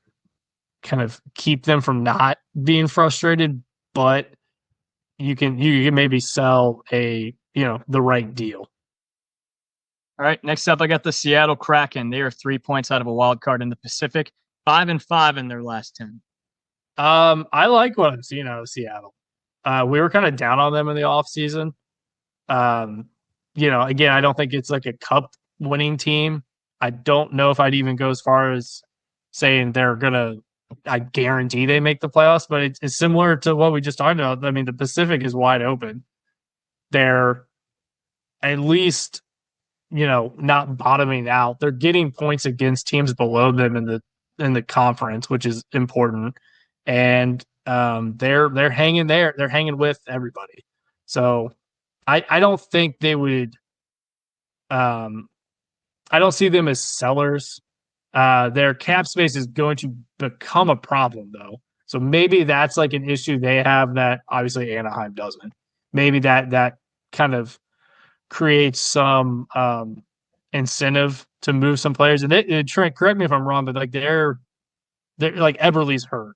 Speaker 2: kind of keep them from not being frustrated, but you can maybe sell the right deal.
Speaker 1: All right, next up I got the Seattle Kraken. They are 3 points out of a wild card in the Pacific, 5-5 in their last 10.
Speaker 2: I like what I'm seeing out of Seattle. We were kind of down on them in the offseason. Again, I don't think it's like a cup winning team. I don't know if I'd even go as far as saying they're going to I guarantee they make the playoffs, but it's similar to what we just talked about. I mean, the Pacific is wide open. They're at least, not bottoming out. They're getting points against teams below them in the conference, which is important. And they're hanging there. They're hanging with everybody. So I don't think they would. I don't see them as sellers. Their cap space is going to become a problem, though. So maybe that's like an issue they have that obviously Anaheim doesn't. Maybe that kind of creates some incentive to move some players. And Trent, correct me if I'm wrong, but like they're like Eberle's hurt,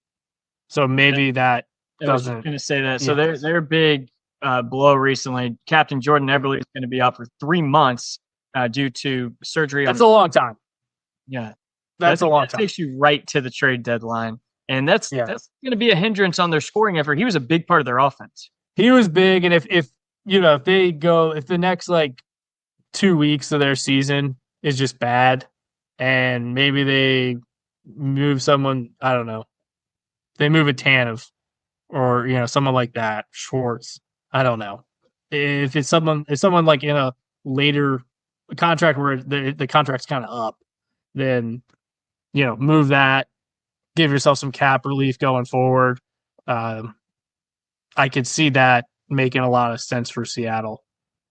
Speaker 2: so maybe that doesn't.
Speaker 1: I was going to say that. So their big blow recently. Captain Jordan Eberle is going to be out for 3 months due to surgery.
Speaker 2: That's a long time.
Speaker 1: Yeah,
Speaker 2: that's a long time.
Speaker 1: That takes you right to the trade deadline, and that's going to be a hindrance on their scoring effort. He was a big part of their offense.
Speaker 2: He was big, and if the next like 2 weeks of their season is just bad, and maybe they move someone, I don't know, they move a Tanev or someone like that, Schwartz. I don't know. If someone like in a later contract where the contract's kind of up, then move that, give yourself some cap relief going forward. I could see that making a lot of sense for Seattle.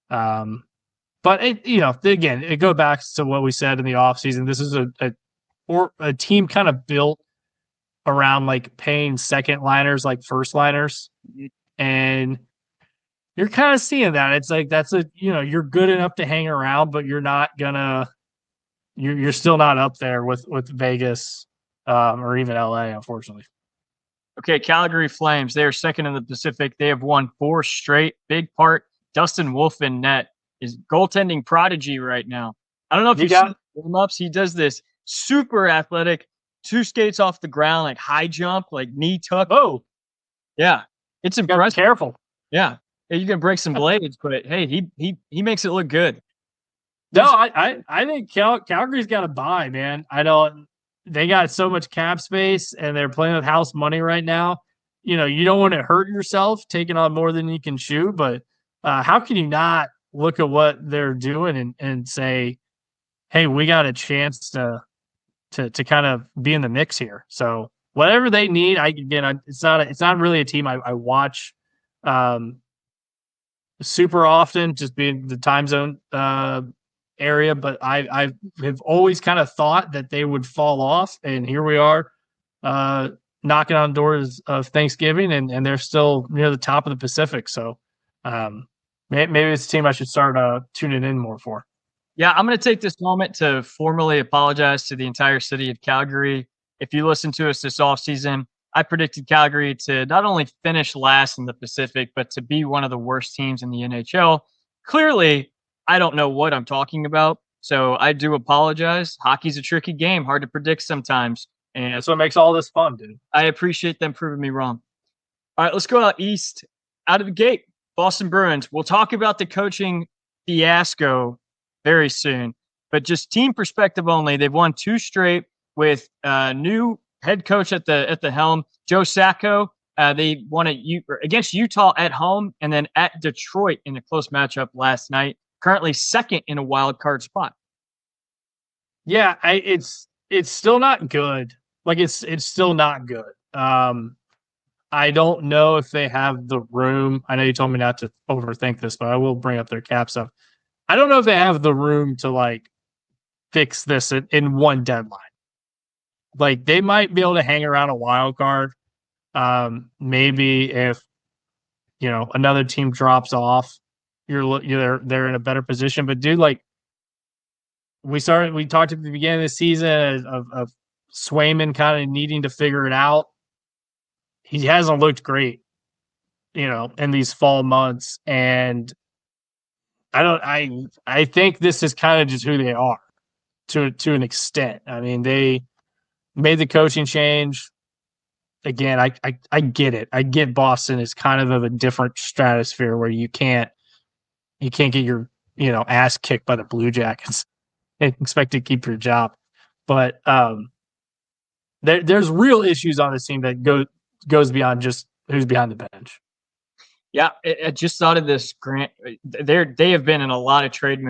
Speaker 2: But again, it goes back to what we said in the offseason. This is a team kind of built around like paying second liners like first liners, and you're kind of seeing that. It's like you're good enough to hang around, but you're still not up there with Vegas or even LA, unfortunately.
Speaker 1: Okay, Calgary Flames. They are second in the Pacific. They have won 4 straight. Big part, Dustin Wolf in net is goaltending prodigy right now. I don't know if you got warm-ups. He does this super athletic 2 skates off the ground, like high jump, like knee tuck.
Speaker 2: Oh,
Speaker 1: yeah, it's impressive.
Speaker 2: Careful.
Speaker 1: Yeah, you can break some blades, but hey, he makes it look good.
Speaker 2: No, I think Calgary's got to buy, man. They got so much cap space and they're playing with house money right now. You don't want to hurt yourself taking on more than you can chew, but how can you not look at what they're doing and say, hey, we got a chance to kind of be in the mix here. So whatever they need, it's not really a team I watch super often, just being the time zone area, but I have always kind of thought that they would fall off, and here we are knocking on doors of Thanksgiving, and they're still near the top of the Pacific. So maybe it's a team I should start tuning in more for.
Speaker 1: Yeah, I'm going to take this moment to formally apologize to the entire city of Calgary. If you listen to us this offseason, I predicted Calgary to not only finish last in the Pacific, but to be one of the worst teams in the NHL. Clearly, I don't know what I'm talking about, so I do apologize. Hockey's a tricky game, hard to predict sometimes. And
Speaker 2: that's what makes all this fun, dude.
Speaker 1: I appreciate them proving me wrong. All right, let's go out east. Out of the gate, Boston Bruins. We'll talk about the coaching fiasco very soon, but just team perspective only. They've won 2 straight with new head coach at the helm, Joe Sacco. They won against Utah at home and then at Detroit in a close matchup last night. Currently second in a wild card spot.
Speaker 2: Yeah, it's still not good. Like it's still not good. I don't know if they have the room. I know you told me not to overthink this, but I will bring up their cap stuff. I don't know if they have the room to like fix this in one deadline. Like they might be able to hang around a wild card. Maybe if another team drops off, they're in a better position. But dude, like we talked at the beginning of the season of Swayman kind of needing to figure it out. He hasn't looked great, in these fall months, and I think this is kind of just who they are to an extent. I mean, they made the coaching change. Again, I get it. I get Boston is kind of a different stratosphere where you can't get your ass kicked by the Blue Jackets and expect to keep your job. But there's real issues on this team that goes beyond just who's behind the bench.
Speaker 1: Yeah, I just thought of this, Grant. They have been in a lot of trade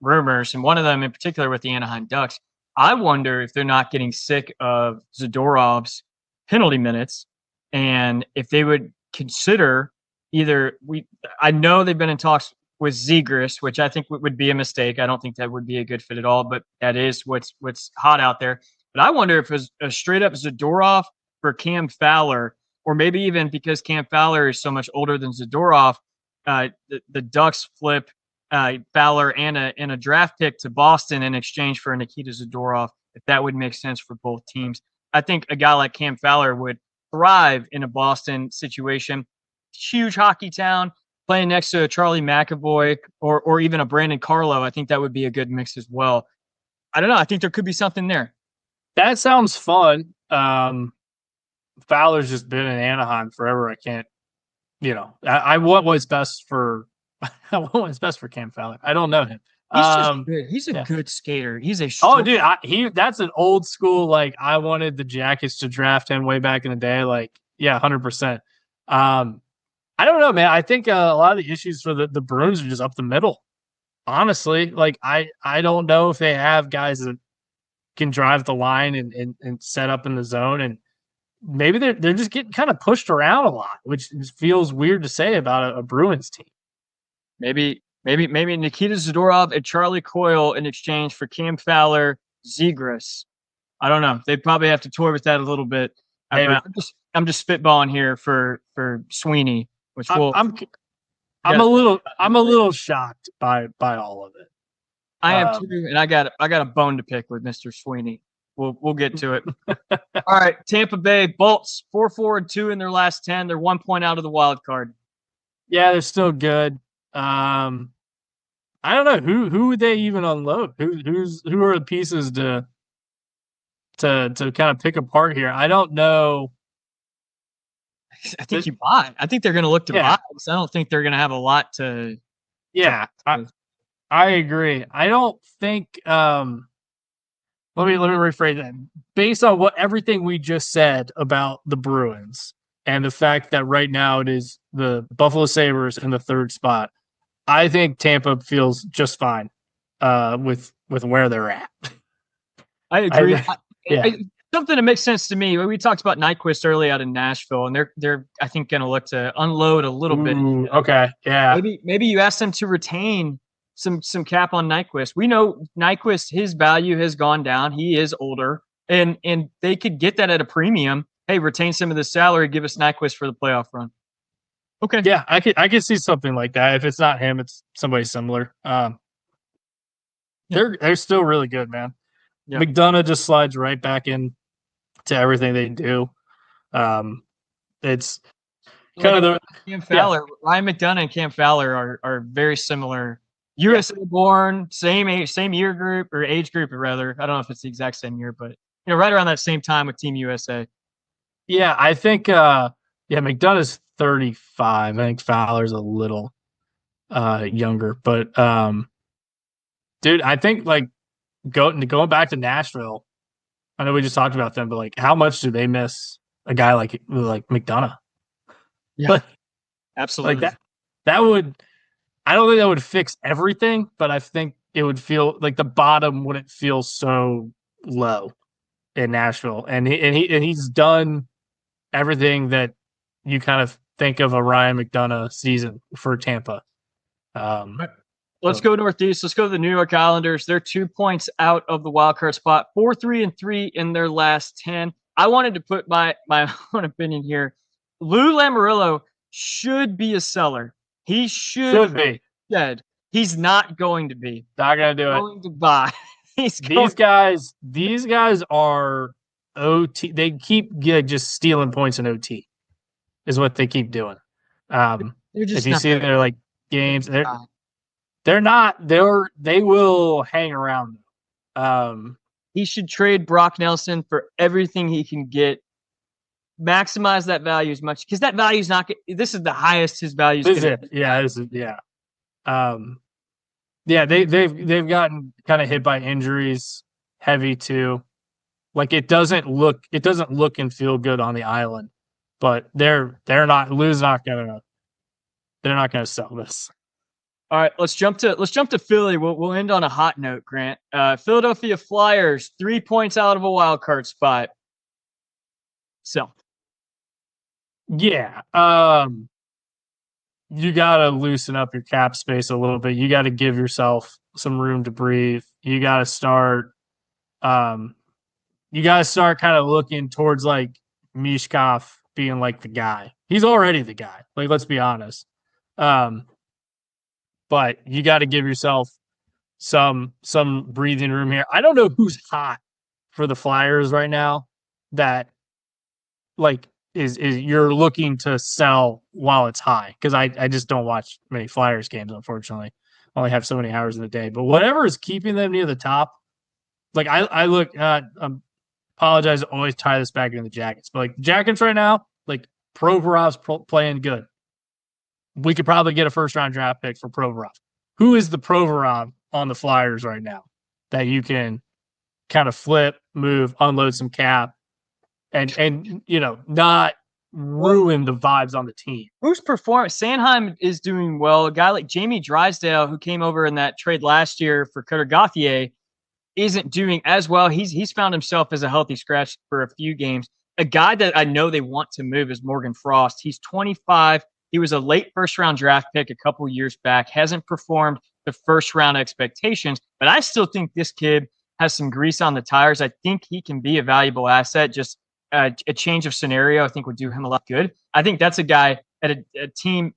Speaker 1: rumors, and one of them in particular with the Anaheim Ducks. I wonder if they're not getting sick of Zadorov's penalty minutes, and if they would consider I know they've been in talks with Zegras, which I think would be a mistake. I don't think that would be a good fit at all, but that is what's hot out there. But I wonder if a straight up Zadorov for Cam Fowler, or maybe even because Cam Fowler is so much older than Zadorov, the Ducks flip Fowler and a draft pick to Boston in exchange for Nikita Zadorov, if that would make sense for both teams. I think a guy like Cam Fowler would thrive in a Boston situation. Huge hockey town, playing next to a Charlie McAvoy or even a Brandon Carlo. I think that would be a good mix as well. I don't know. I think there could be something there.
Speaker 2: That sounds fun. Fowler's just been in Anaheim forever. I can't, I want what's best for I want what's best for Cam Fowler. I don't know him.
Speaker 1: He's just good. He's a good skater. He's a
Speaker 2: that's an old school, like, I wanted the Jackets to draft him way back in the day. Like, yeah, 100%. I don't know, man. I think a lot of the issues for the Bruins are just up the middle. Honestly, like, I don't know if they have guys that can drive the line and set up in the zone, and maybe they're just getting kind of pushed around a lot, which feels weird to say about a Bruins team.
Speaker 1: Maybe Nikita Zadorov and Charlie Coyle in exchange for Cam Fowler, Zegras. I don't know. They probably have to toy with that a little bit. I'm just spitballing here for Sweeney, which
Speaker 2: I'm a little shocked by all of it.
Speaker 1: I am too, and I got a bone to pick with Mr. Sweeney. We'll get to it. All right, Tampa Bay Bolts 4-4-2 in their last 10. They're 1 point out of the wild card.
Speaker 2: Yeah, they're still good. I don't know who would they even unload. Who are the pieces to kind of pick apart here? I don't know.
Speaker 1: I think you buy. I think they're going to look to buy. So I don't think they're going to have a lot to.
Speaker 2: Yeah, I agree. I don't think. Let me rephrase that. Based on everything we just said about the Bruins and the fact that right now it is the Buffalo Sabres in the third spot, I think Tampa feels just fine with where they're at.
Speaker 1: I agree. Something that makes sense to me. We talked about Nyquist early out in Nashville, and they're I think going to look to unload a little bit.
Speaker 2: Okay, yeah.
Speaker 1: Maybe you ask them to retain some cap on Nyquist. We know Nyquist, his value has gone down. He is older, and they could get that at a premium. Hey, retain some of the salary, give us Nyquist for the playoff run. Okay.
Speaker 2: Yeah, I could see something like that. If it's not him, it's somebody similar. They're still really good, man. Yeah. McDonough just slides right back in to everything they do. It's kind of
Speaker 1: Cam Fowler, Ryan McDonough and Cam Fowler are very similar. USA born, same year group or age group, rather. I don't know if it's the exact same year, but right around that same time with Team USA.
Speaker 2: Yeah, I think McDonough's 35. I think Fowler's a little younger, but dude, I think like going back to Nashville, I know we just talked about them, but like, how much do they miss a guy like McDonough?
Speaker 1: Yeah, absolutely.
Speaker 2: Like that would. I don't think that would fix everything, but I think it would feel like the bottom wouldn't feel so low in Nashville, and he's done everything that you kind of think of a Ryan McDonough season for Tampa.
Speaker 1: Let's go northeast. Let's go to the New York Islanders. They're 2 points out of the wild card spot, 4-3-3 in their last 10. I wanted to put my own opinion here. Lou Lamoriello should be a seller. He should
Speaker 2: be.
Speaker 1: Dead. He's not going to be.
Speaker 2: Not going to do it.
Speaker 1: Going to buy. These
Speaker 2: guys are OT. They keep just stealing points in OT. Is what they keep doing. If you see their like games, they're not. They will hang around.
Speaker 1: He should trade Brock Nelson for everything he can get. Maximize that value as much, because that value is not. This is the highest his value is.
Speaker 2: Yeah, this is they've gotten kind of hit by injuries, heavy too. Like it doesn't look and feel good on the island, but they're not gonna sell this.
Speaker 1: All right, let's jump to Philly. We'll end on a hot note, Grant. Philadelphia Flyers, 3 points out of a wild card spot. So,
Speaker 2: yeah, you gotta loosen up your cap space a little bit. You got to give yourself some room to breathe. You got to start, kind of looking towards like Mishkov being like the guy. He's already the guy. Like, let's be honest. But you got to give yourself some breathing room here. I don't know who's hot for the Flyers right now that like is you're looking to sell while it's high, because I just don't watch many Flyers games, unfortunately. I only have so many hours in the day. But whatever is keeping them near the top, like I look apologize to always tie this back into the Jackets, but like the Jackets right now, like Provorov's playing good. We could probably get a first-round draft pick for Provorov. Who is the Provorov on the Flyers right now that you can kind of flip, move, unload some cap, and not ruin the vibes on the team?
Speaker 1: Who's performing? Sanheim is doing well. A guy like Jamie Drysdale, who came over in that trade last year for Cutter Gauthier, isn't doing as well. He's found himself as a healthy scratch for a few games. A guy that I know they want to move is Morgan Frost. He's 25. He was a late first-round draft pick a couple years back, hasn't performed the first-round expectations, but I still think this kid has some grease on the tires. I think he can be a valuable asset. Just a change of scenario, I think, would do him a lot good. I think that's a guy at a team,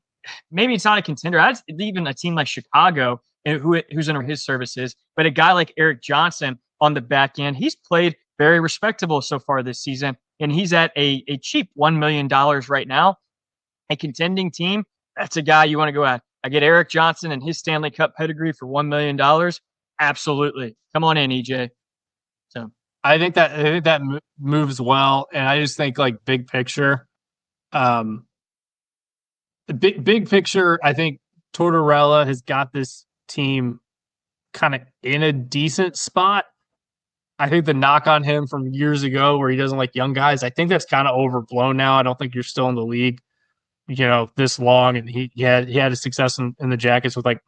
Speaker 1: maybe it's not a contender, even a team like Chicago, who's under his services, but a guy like Eric Johnson on the back end, he's played very respectable so far this season, and he's at a cheap $1 million right now. A contending team, that's a guy you want to go at. I get Eric Johnson and his Stanley Cup pedigree for $1 million. Absolutely. Come on in, EJ. So
Speaker 2: I think that moves well, and I just think like big picture, big picture. I think Tortorella has got this team kind of in a decent spot. I think the knock on him from years ago, where he doesn't like young guys, I think that's kind of overblown now. I don't think you're still in the league, this long, and he had a success in the Jackets with like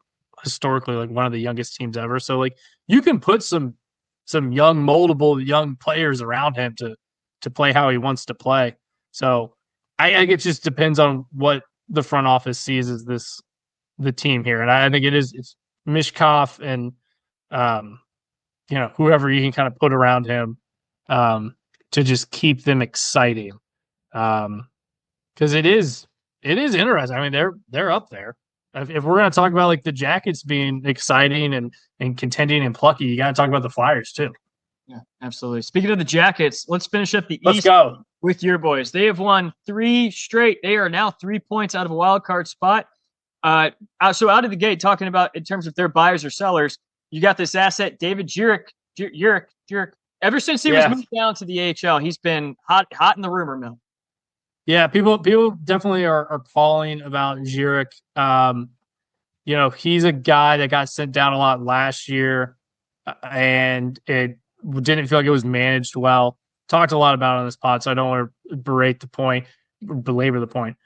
Speaker 2: historically like one of the youngest teams ever. So like you can put some young moldable young players around him to play how he wants to play. So I think it just depends on what the front office sees as the team here, and I think it's Mishkov and whoever you can kind of put around him to just keep them exciting, because it is interesting. I mean, they're up there. If we're going to talk about like the Jackets being exciting and contending and plucky, you got to talk about the Flyers too.
Speaker 1: Yeah, absolutely. Speaking of the Jackets, let's finish up the
Speaker 2: Let's
Speaker 1: East
Speaker 2: go
Speaker 1: with your boys. They have won 3 straight. They are now 3 points out of a wild card spot. So out of the gate, talking about in terms of their buyers or sellers, you got this asset, David Jurek. Ever since he was moved down to the AHL, he's been hot in the rumor mill.
Speaker 2: Yeah, people definitely are calling about Jurek. He's a guy that got sent down a lot last year, and it didn't feel like it was managed well. Talked a lot about it on this pod, so I don't want to belabor the point.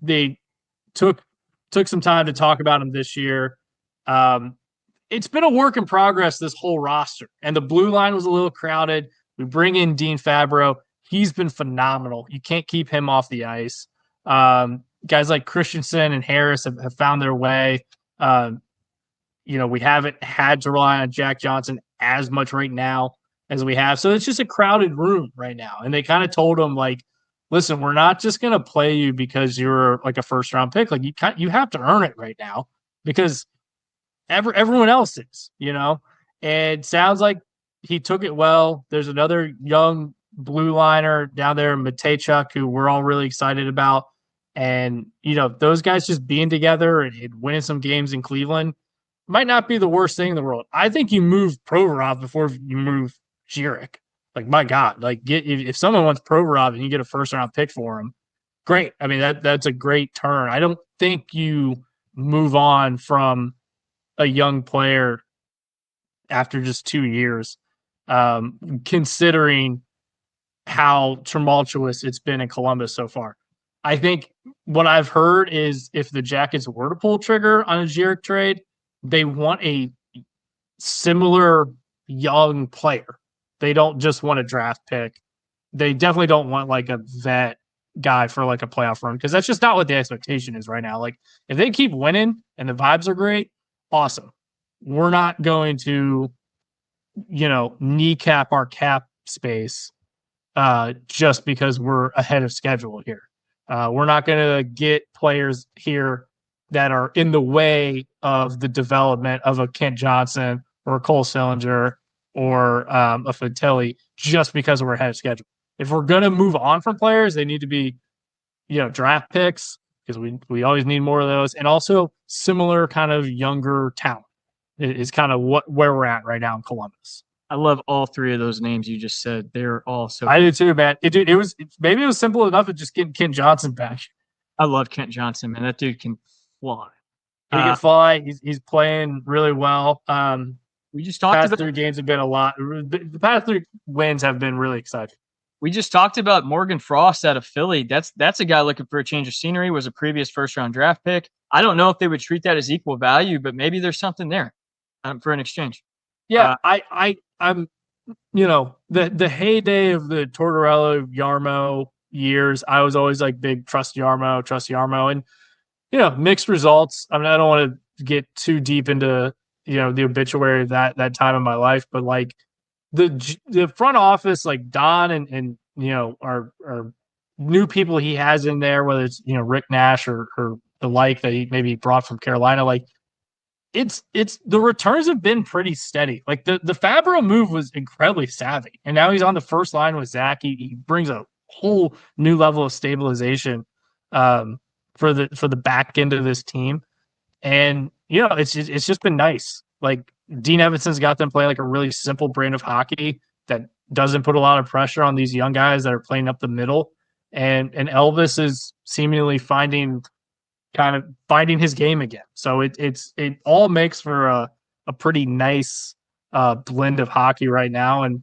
Speaker 2: They took some time to talk about him this year. It's been a work in progress, this whole roster, and the blue line was a little crowded. We bring in Dean Fabro. He's been phenomenal. You can't keep him off the ice. Guys like Christensen and Harris have found their way. We haven't had to rely on Jack Johnson as much right now as we have. So it's just a crowded room right now. And they kind of told him, like, listen, we're not just going to play you because you're like a first round pick. Like you have to earn it right now, because everyone else is, And it sounds like he took it well. There's another young blue liner down there, Matejchuk, who we're all really excited about. And, those guys just being together and winning some games in Cleveland might not be the worst thing in the world. I think you move Provorov before you move Jurek. Like, my God, like if someone wants Provorov and you get a first round pick for him, great. I mean, that's a great turn. I don't think you move on from a young player after just 2 years. considering how tumultuous it's been in Columbus so far. I think what I've heard is if the Jackets were to pull trigger on a Giroux trade, they want a similar young player. They don't just want a draft pick. They definitely don't want like a vet guy for like a playoff run because that's just not what the expectation is right now. Like if they keep winning and the vibes are great, awesome. We're not going to, kneecap our cap space just because we're ahead of schedule here. We're not going to get players here that are in the way of the development of a Kent Johnson or a Cole Sillinger or a Fantilli just because we're ahead of schedule. If we're going to move on from players, they need to be, draft picks because we always need more of those, and also similar kind of younger talent is kind of where we're at right now in Columbus.
Speaker 1: I love all three of those names you just said. They're all so.
Speaker 2: I do too, man. It was maybe it was simple enough of just getting Kent Johnson back.
Speaker 1: I love Kent Johnson, man. That dude can fly.
Speaker 2: He can fly. He's playing really well.
Speaker 1: We just talked
Speaker 2: about 3 games have been a lot. The past 3 wins have been really exciting.
Speaker 1: We just talked about Morgan Frost out of Philly. That's a guy looking for a change of scenery. Was a previous first-round draft pick. I don't know if they would treat that as equal value, but maybe there's something there for an exchange.
Speaker 2: Yeah, I'm the heyday of the Tortorella Yarmo years. I was always like big trust Yarmo, and mixed results. I mean, I don't want to get too deep into the obituary of that time in my life, but like the front office, like Don and our new people he has in there, whether it's Rick Nash or the like that he maybe brought from Carolina, like it's the returns have been pretty steady. Like the Fabro move was incredibly savvy, and now he's on the first line with Zach. He brings a whole new level of stabilization for the back end of this team, and it's just been nice. Like Dean Evanson's got them playing like a really simple brand of hockey that doesn't put a lot of pressure on these young guys that are playing up the middle, and Elvis is seemingly finding his game again. So it all makes for a pretty nice blend of hockey right now, and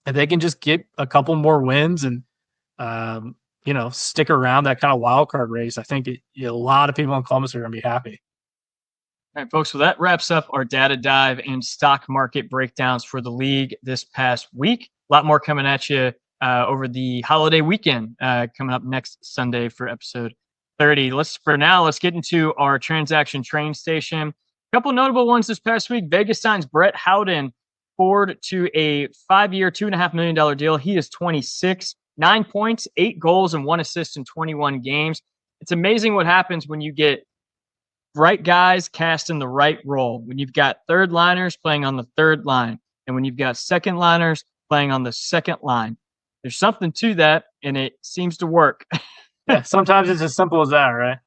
Speaker 2: if they can just get a couple more wins and stick around that kind of wild card race, I think a lot of people in Columbus are going to be happy.
Speaker 1: All right, folks. So that wraps up our data dive and stock market breakdowns for the league this past week. A lot more coming at you over the holiday weekend, coming up next Sunday for episode 30. Let's get into our transaction train station. A couple notable ones this past week. Vegas signs Brett Howden forward to a 5-year, $2.5 million deal. He is 26, 9 points, 8 goals, and 1 assist in 21 games. It's amazing what happens when you get right guys cast in the right role. When you've got third liners playing on the third line, and when you've got second liners playing on the second line. There's something to that, and it seems to work.
Speaker 2: Yeah, sometimes it's as simple as that, right?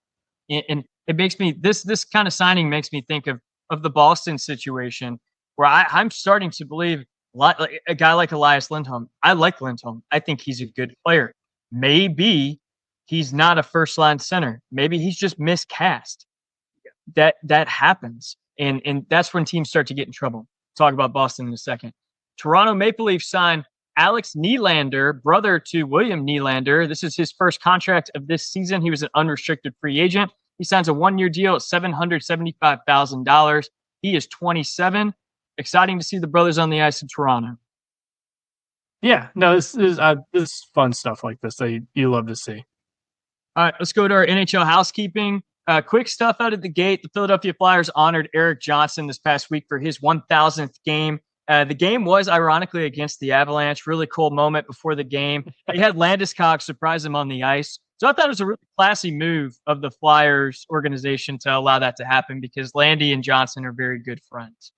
Speaker 1: And it makes me this kind of signing makes me think of the Boston situation, where I'm starting to believe like a guy like Elias Lindholm. I like Lindholm. I think he's a good player. Maybe he's not a first line center. Maybe he's just miscast. That happens, and that's when teams start to get in trouble. Talk about Boston in a second. Toronto Maple Leafs signed Alex Nylander, brother to William Nylander. This is his first contract of this season. He was an unrestricted free agent. He signs a 1-year deal at $775,000. He is 27. Exciting to see the brothers on the ice in Toronto.
Speaker 2: Yeah, no, this is fun stuff like this that you love to see.
Speaker 1: All right, let's go to our NHL housekeeping. Quick stuff out of the gate. The Philadelphia Flyers honored Eric Johnson this past week for his 1,000th game. The game was ironically against the Avalanche. Really cool moment before the game. They had Landeskog surprise him on the ice. So I thought it was a really classy move of the Flyers organization to allow that to happen because Landy and Johnson are very good friends.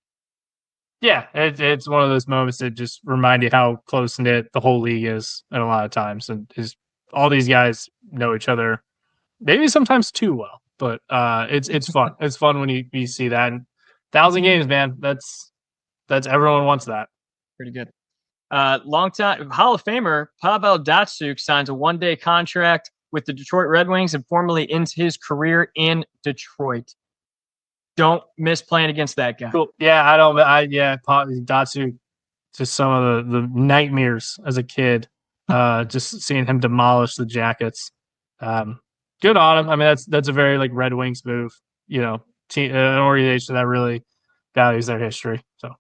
Speaker 2: Yeah, it's one of those moments that just remind you how close-knit the whole league is at a lot of times. And all these guys know each other, maybe sometimes too well. But it's fun. It's fun when you see that. And 1,000 games, man. That's everyone wants that.
Speaker 1: Pretty good. Long-time Hall of Famer Pavel Datsyuk signs a 1-day contract with the Detroit Red Wings and formally ends his career in Detroit. Don't miss playing against that guy.
Speaker 2: Cool. Yeah, Datsyuk, just some of the nightmares as a kid. Just seeing him demolish the Jackets. Good on him. I mean, that's a very like Red Wings move. You know, an organization that really values their history. So.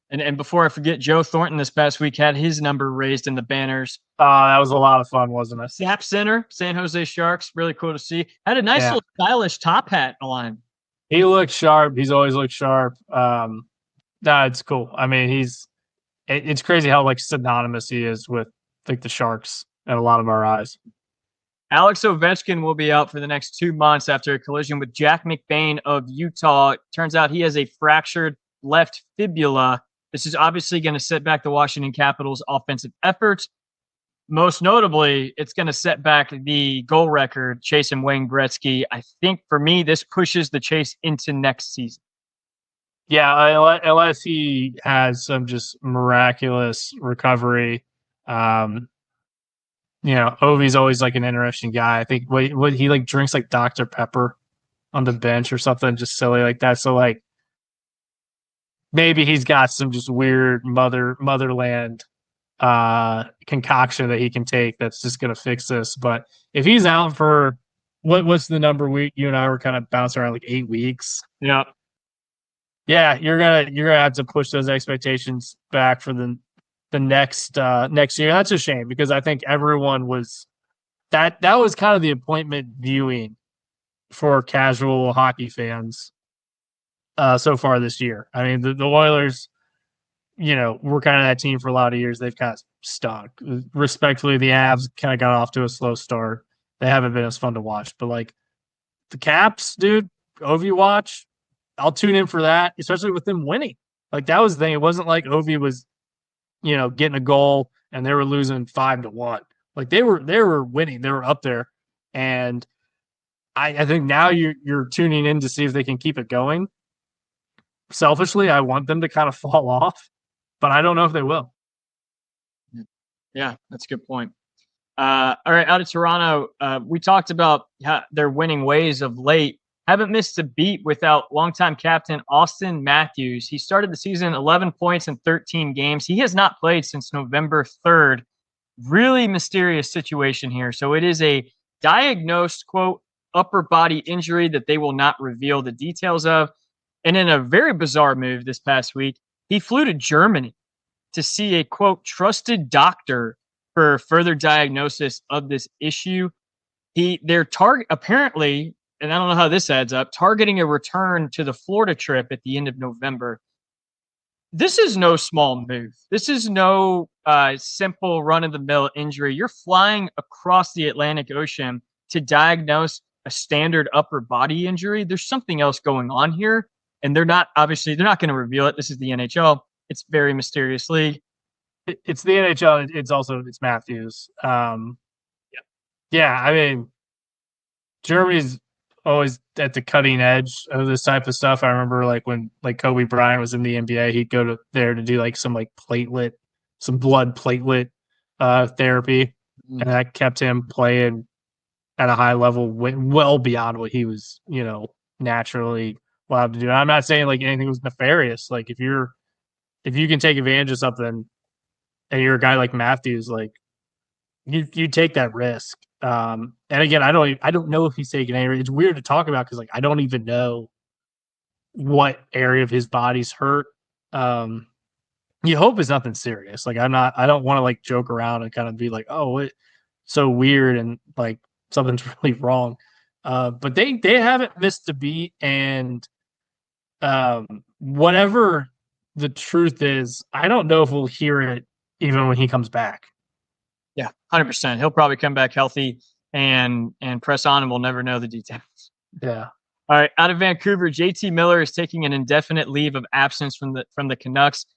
Speaker 1: And before I forget, Joe Thornton this past week had his number raised in the banners.
Speaker 2: That was a lot of fun, wasn't it?
Speaker 1: Snap Center, San Jose Sharks, really cool to see. Had a nice little stylish top hat on.
Speaker 2: He looked sharp. He's always looked sharp. It's cool. I mean, it's crazy how like synonymous he is with like the Sharks in a lot of our eyes.
Speaker 1: Alex Ovechkin will be out for the next 2 months after a collision with Jack McBain of Utah. It turns out he has a fractured left fibula. This is obviously going to set back the Washington Capitals' offensive efforts. Most notably, it's going to set back the goal record, chasing Wayne Gretzky. I think for me, this pushes the chase into next season.
Speaker 2: Yeah, unless he has some just miraculous recovery. Ovi's always like an interesting guy. I think what he like drinks like Dr. Pepper on the bench or something just silly like that. So like maybe he's got some just weird motherland concoction that he can take that's just gonna fix this. But if he's out for what's the number you and I were kind of bouncing around like 8 weeks.
Speaker 1: Yeah.
Speaker 2: Yeah, you're gonna have to push those expectations back for the next year. That's a shame because I think everyone was that was kind of the appointment viewing for casual hockey fans so far this year. I mean, the Oilers, were kind of that team for a lot of years. They've kind of stunk. Respectfully, the Avs kind of got off to a slow start. They haven't been as fun to watch. But like the Caps, dude, Ovi watch, I'll tune in for that, especially with them winning. Like that was the thing. It wasn't like Ovi was, getting a goal and they were losing 5-1. Like they were winning. They were up there. And I think now you're tuning in to see if they can keep it going. Selfishly, I want them to kind of fall off, but I don't know if they will.
Speaker 1: Yeah, that's a good point. All right, out of Toronto, we talked about their winning ways of late. Haven't missed a beat without longtime captain Austin Matthews. He started the season 11 points in 13 games. He has not played since November 3rd. Really mysterious situation here. So it is a diagnosed, quote, upper body injury that they will not reveal the details of. And in a very bizarre move this past week, he flew to Germany to see a, quote, trusted doctor for further diagnosis of this issue. They're apparently, and I don't know how this adds up, targeting a return to the Florida trip at the end of November. This is no small move. This is no simple run-of-the-mill injury. You're flying across the Atlantic Ocean to diagnose a standard upper body injury. There's something else going on here, and they're not going to reveal it. This is the NHL. It's very mysterious league.
Speaker 2: It's the NHL. It's Matthews. Yeah, I mean, Germany's always at the cutting edge of this type of stuff. I remember like when like Kobe Bryant was in the NBA, he'd go there to do like some blood platelet therapy, and that kept him playing at a high level, well beyond what he was, naturally allowed to do. And I'm not saying like anything was nefarious. Like if you can take advantage of something, and you're a guy like Matthews, like you take that risk. And again, I don't know if he's taking any. It's weird to talk about because like I don't even know what area of his body's hurt. You hope it's nothing serious. Like I don't want to like joke around and kind of be like, oh, it's so weird and like something's really wrong. But they haven't missed a beat, and whatever the truth is, I don't know if we'll hear it even when he comes back.
Speaker 1: Yeah, 100%. He'll probably come back healthy and press on, and we'll never know the details.
Speaker 2: Yeah.
Speaker 1: All right, out of Vancouver, JT Miller is taking an indefinite leave of absence from the Canucks.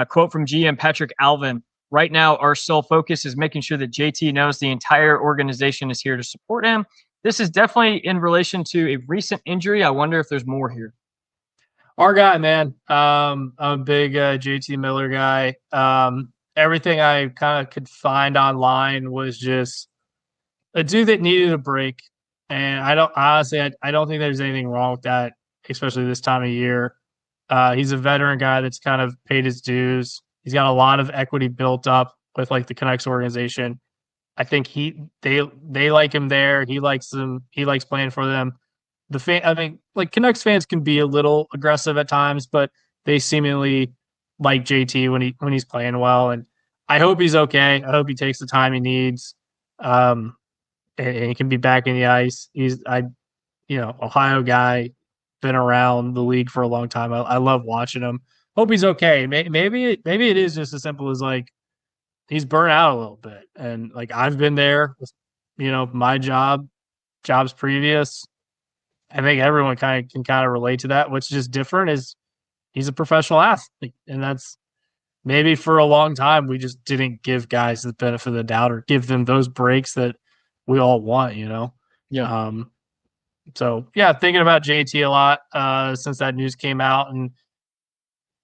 Speaker 1: Quote from GM Patrick Alvin: "Right now, our sole focus is making sure that JT knows the entire organization is here to support him. This is definitely in relation to a recent injury. I wonder if there's more here."
Speaker 2: Our guy, man. I'm a big JT Miller guy. Everything I kind of could find online was just a dude that needed a break. And I don't think there's anything wrong with that, especially this time of year. He's a veteran guy that's kind of paid his dues. He's got a lot of equity built up with like the Canucks organization. I think they like him there. He likes them. He likes playing for them. Like Canucks fans can be a little aggressive at times, but they seemingly like JT when he's playing well. And I hope he's okay. I hope he takes the time he needs, and he can be back in the ice. Ohio guy, been around the league for a long time. I love watching him. Hope he's okay. Maybe it is just as simple as like he's burnt out a little bit, and like I've been there with my jobs previous. I think everyone can relate to that. What's just different is he's a professional athlete, and that's maybe for a long time we just didn't give guys the benefit of the doubt or give them those breaks that we all want.
Speaker 1: Yeah.
Speaker 2: So yeah, thinking about JT a lot since that news came out, and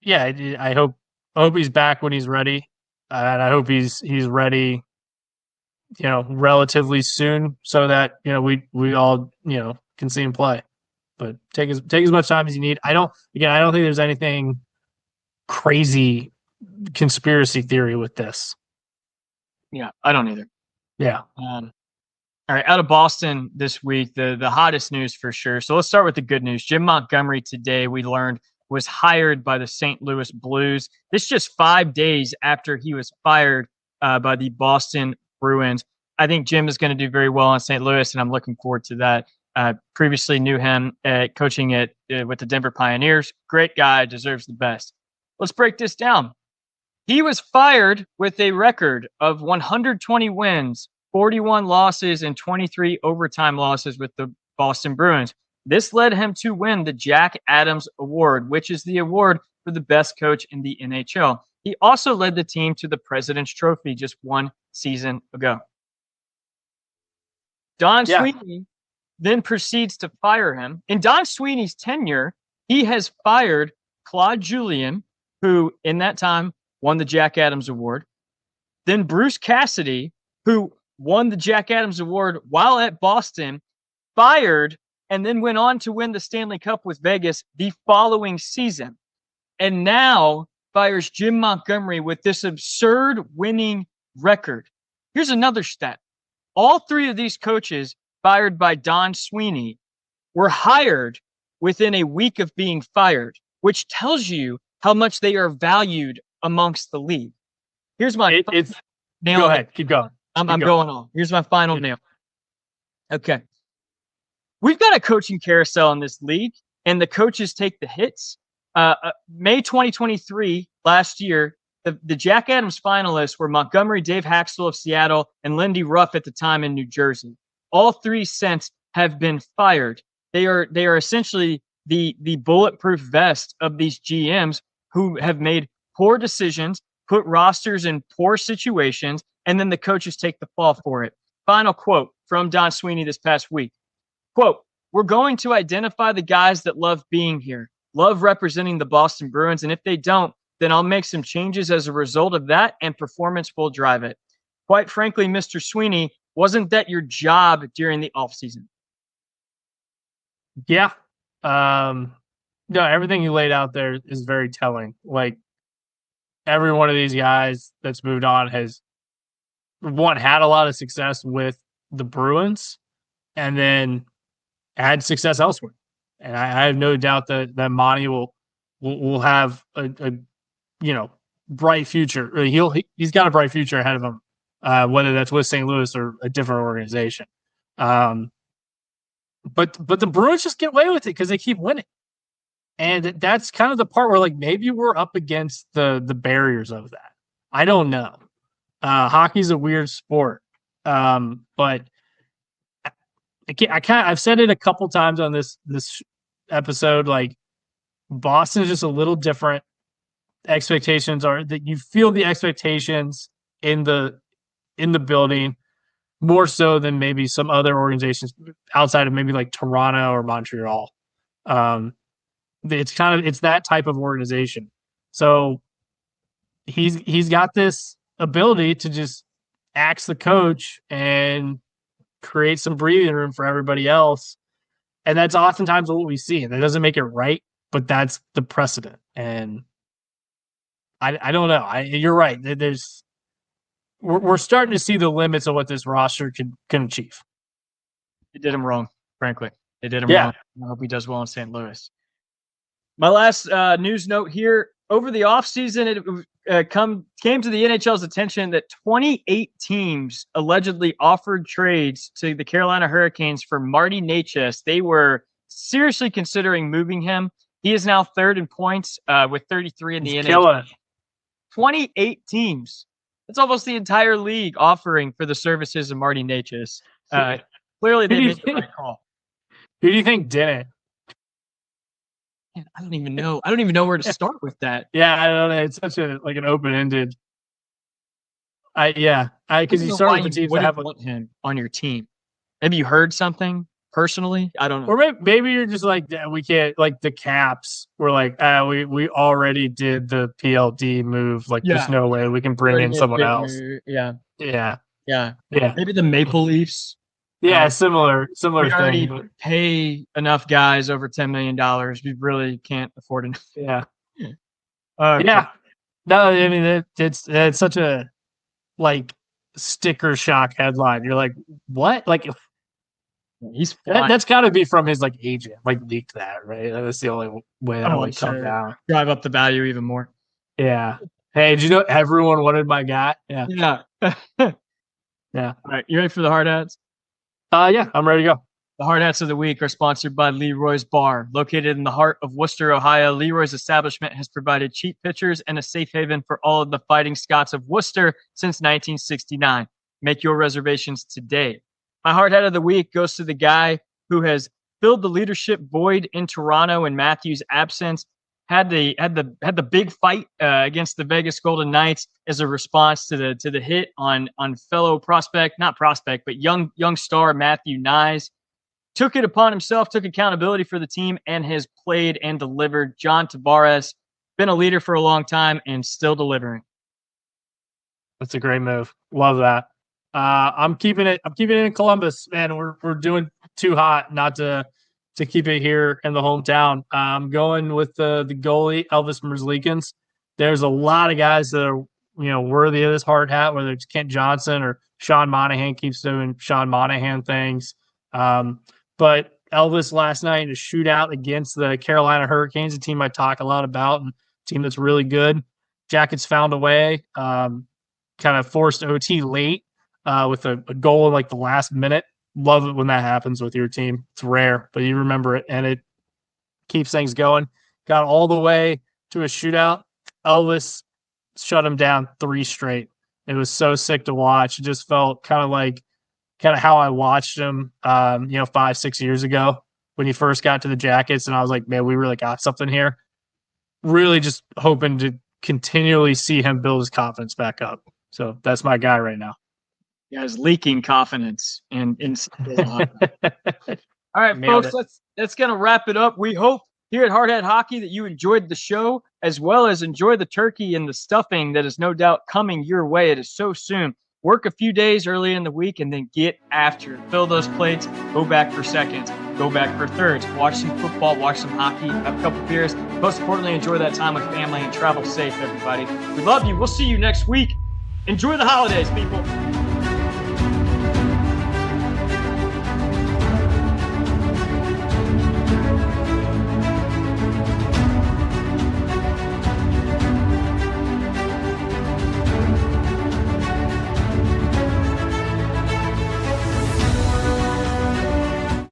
Speaker 2: yeah, I hope he's back when he's ready, and I hope he's ready, relatively soon, so that we all can see him play. But take as much time as you need. I don't think there's anything crazy conspiracy theory with this.
Speaker 1: Yeah, I don't either.
Speaker 2: Yeah.
Speaker 1: All right, out of Boston this week, the hottest news for sure. So let's start with the good news. Jim Montgomery today, we learned, was hired by the St. Louis Blues. This just 5 days after he was fired by the Boston Bruins. I think Jim is going to do very well in St. Louis, and I'm looking forward to that. Previously knew him coaching with the Denver Pioneers. Great guy, deserves the best. Let's break this down. He was fired with a record of 120 wins, 41 losses, and 23 overtime losses with the Boston Bruins. This led him to win the Jack Adams Award, which is the award for the best coach in the NHL. He also led the team to the President's Trophy just 1 season ago. Don Sweeney then proceeds to fire him. In Don Sweeney's tenure, he has fired Claude Julien, who in that time won the Jack Adams Award. Then Bruce Cassidy, who won the Jack Adams Award while at Boston, fired, and then went on to win the Stanley Cup with Vegas the following season. And now fires Jim Montgomery with this absurd winning record. Here's another stat. All 3 of these coaches fired by Don Sweeney were hired within a week of being fired, which tells you how much they are valued amongst the league. Here's my nail.
Speaker 2: Go ahead. Keep going.
Speaker 1: I'm going on. Here's my final nail. Okay. We've got a coaching carousel in this league, and the coaches take the hits. May 2023, last year, the Jack Adams finalists were Montgomery, Dave Haxtell of Seattle, and Lindy Ruff at the time in New Jersey. All 3 since have been fired. They are essentially the bulletproof vest of these GMs who have made poor decisions, put rosters in poor situations, and then the coaches take the fall for it. Final quote from Don Sweeney this past week. Quote, "We're going to identify the guys that love being here, love representing the Boston Bruins, and if they don't, then I'll make some changes as a result of that, and performance will drive it. Quite frankly, Mr. Sweeney, wasn't that your job during the offseason?"
Speaker 2: Yeah. No, everything you laid out there is very telling. Like, every one of these guys that's moved on has had a lot of success with the Bruins and then had success elsewhere. And I have no doubt that Monty will have a bright future. He's got a bright future ahead of him, whether that's with St. Louis or a different organization. But the Bruins just get away with it because they keep winning. And that's kind of the part where, like, maybe we're up against the barriers of that. I don't know. Hockey's a weird sport, but I've said it a couple times on this episode. Like, Boston is just a little different. Expectations are that you feel the expectations in the building more so than maybe some other organizations outside of maybe like Toronto or Montreal. It's that type of organization. So he's got this ability to just axe the coach and create some breathing room for everybody else. And that's oftentimes what we see. And that doesn't make it right, but that's the precedent. And I don't know. You're right. We're starting to see the limits of what this roster can achieve.
Speaker 1: It did him wrong, frankly. It did him
Speaker 2: Yeah.
Speaker 1: wrong. I hope he does well in St. Louis. My last news note here. Over the offseason, it came to the NHL's attention that 28 teams allegedly offered trades to the Carolina Hurricanes for Marty Necas. They were seriously considering moving him. He is now third in points with 33 in the NHL. 28 teams. That's almost the entire league offering for the services of Marty Necas. Clearly, they made the right call.
Speaker 2: Who do you think didn't?
Speaker 1: Man, I don't even know. I don't even know where to start with that.
Speaker 2: Yeah, I don't know. It's such an open-ended. Because you start with the teams that have
Speaker 1: want him on your team. Maybe you heard something personally. I don't know.
Speaker 2: Or maybe you're just like, we can't, like the Caps were like, we already did the PLD move. Like, there's no way we can bring in someone else.
Speaker 1: Yeah.
Speaker 2: Maybe
Speaker 1: the Maple Leafs.
Speaker 2: Yeah, similar
Speaker 1: We
Speaker 2: thing.
Speaker 1: already
Speaker 2: But
Speaker 1: pay enough guys over $10 million. We really can't afford it.
Speaker 2: yeah.
Speaker 1: Okay.
Speaker 2: Yeah. No, I mean, it's such a like sticker shock headline. You're like, what? Like,
Speaker 1: He's
Speaker 2: that's got to be from his like agent, like leaked that, right? That's the only way that would come down.
Speaker 1: Drive up the value even more.
Speaker 2: Yeah. Hey, did you know everyone wanted my guy? Yeah.
Speaker 1: Yeah.
Speaker 2: Yeah.
Speaker 1: All right. You ready for the hard hats?
Speaker 2: Yeah, I'm ready to go.
Speaker 1: The hard hats of the week are sponsored by Leroy's Bar. Located in the heart of Worcester, Ohio, Leroy's establishment has provided cheap pitchers and a safe haven for all of the Fighting Scots of Worcester since 1969. Make your reservations today. My hard hat of the week goes to the guy who has filled the leadership void in Toronto in Matthews' absence. Had the big fight against the Vegas Golden Knights as a response to the hit on fellow young star Matthew Nyes. Took it upon himself, took accountability for the team, and has played and delivered. John Tavares, been a leader for a long time and still delivering.
Speaker 2: That's a great move. Love that. I'm keeping it in Columbus, man. We're doing too hot not to keep it here in the hometown. I'm going with the goalie, Elvis Merzlikins. There's a lot of guys that are, worthy of this hard hat, whether it's Kent Johnson or Sean Monahan keeps doing Sean Monahan things. But Elvis last night in a shootout against the Carolina Hurricanes, a team I talk a lot about, and a team that's really good. Jackets found a way, kind of forced OT late with a goal in like the last minute. Love it when that happens with your team. It's rare, but you remember it, and it keeps things going. Got all the way to a shootout. Elvis shut him down 3 straight. It was so sick to watch. It just felt kind of how I watched him, 5-6 years ago when he first got to the Jackets, and I was like, man, we really got something here. Really just hoping to continually see him build his confidence back up. So that's my guy right now.
Speaker 1: He has leaking confidence in all right, folks, that's going to wrap it up. We hope here at Hard Hat Hockey that you enjoyed the show, as well as enjoy the turkey and the stuffing that is no doubt coming your way. It is so soon. Work a few days early in the week and then get after it. Fill those plates, go back for seconds, go back for thirds, watch some football, watch some hockey, have a couple beers. Most importantly, enjoy that time with family and travel safe, everybody. We love you. We'll see you next week. Enjoy the holidays, people.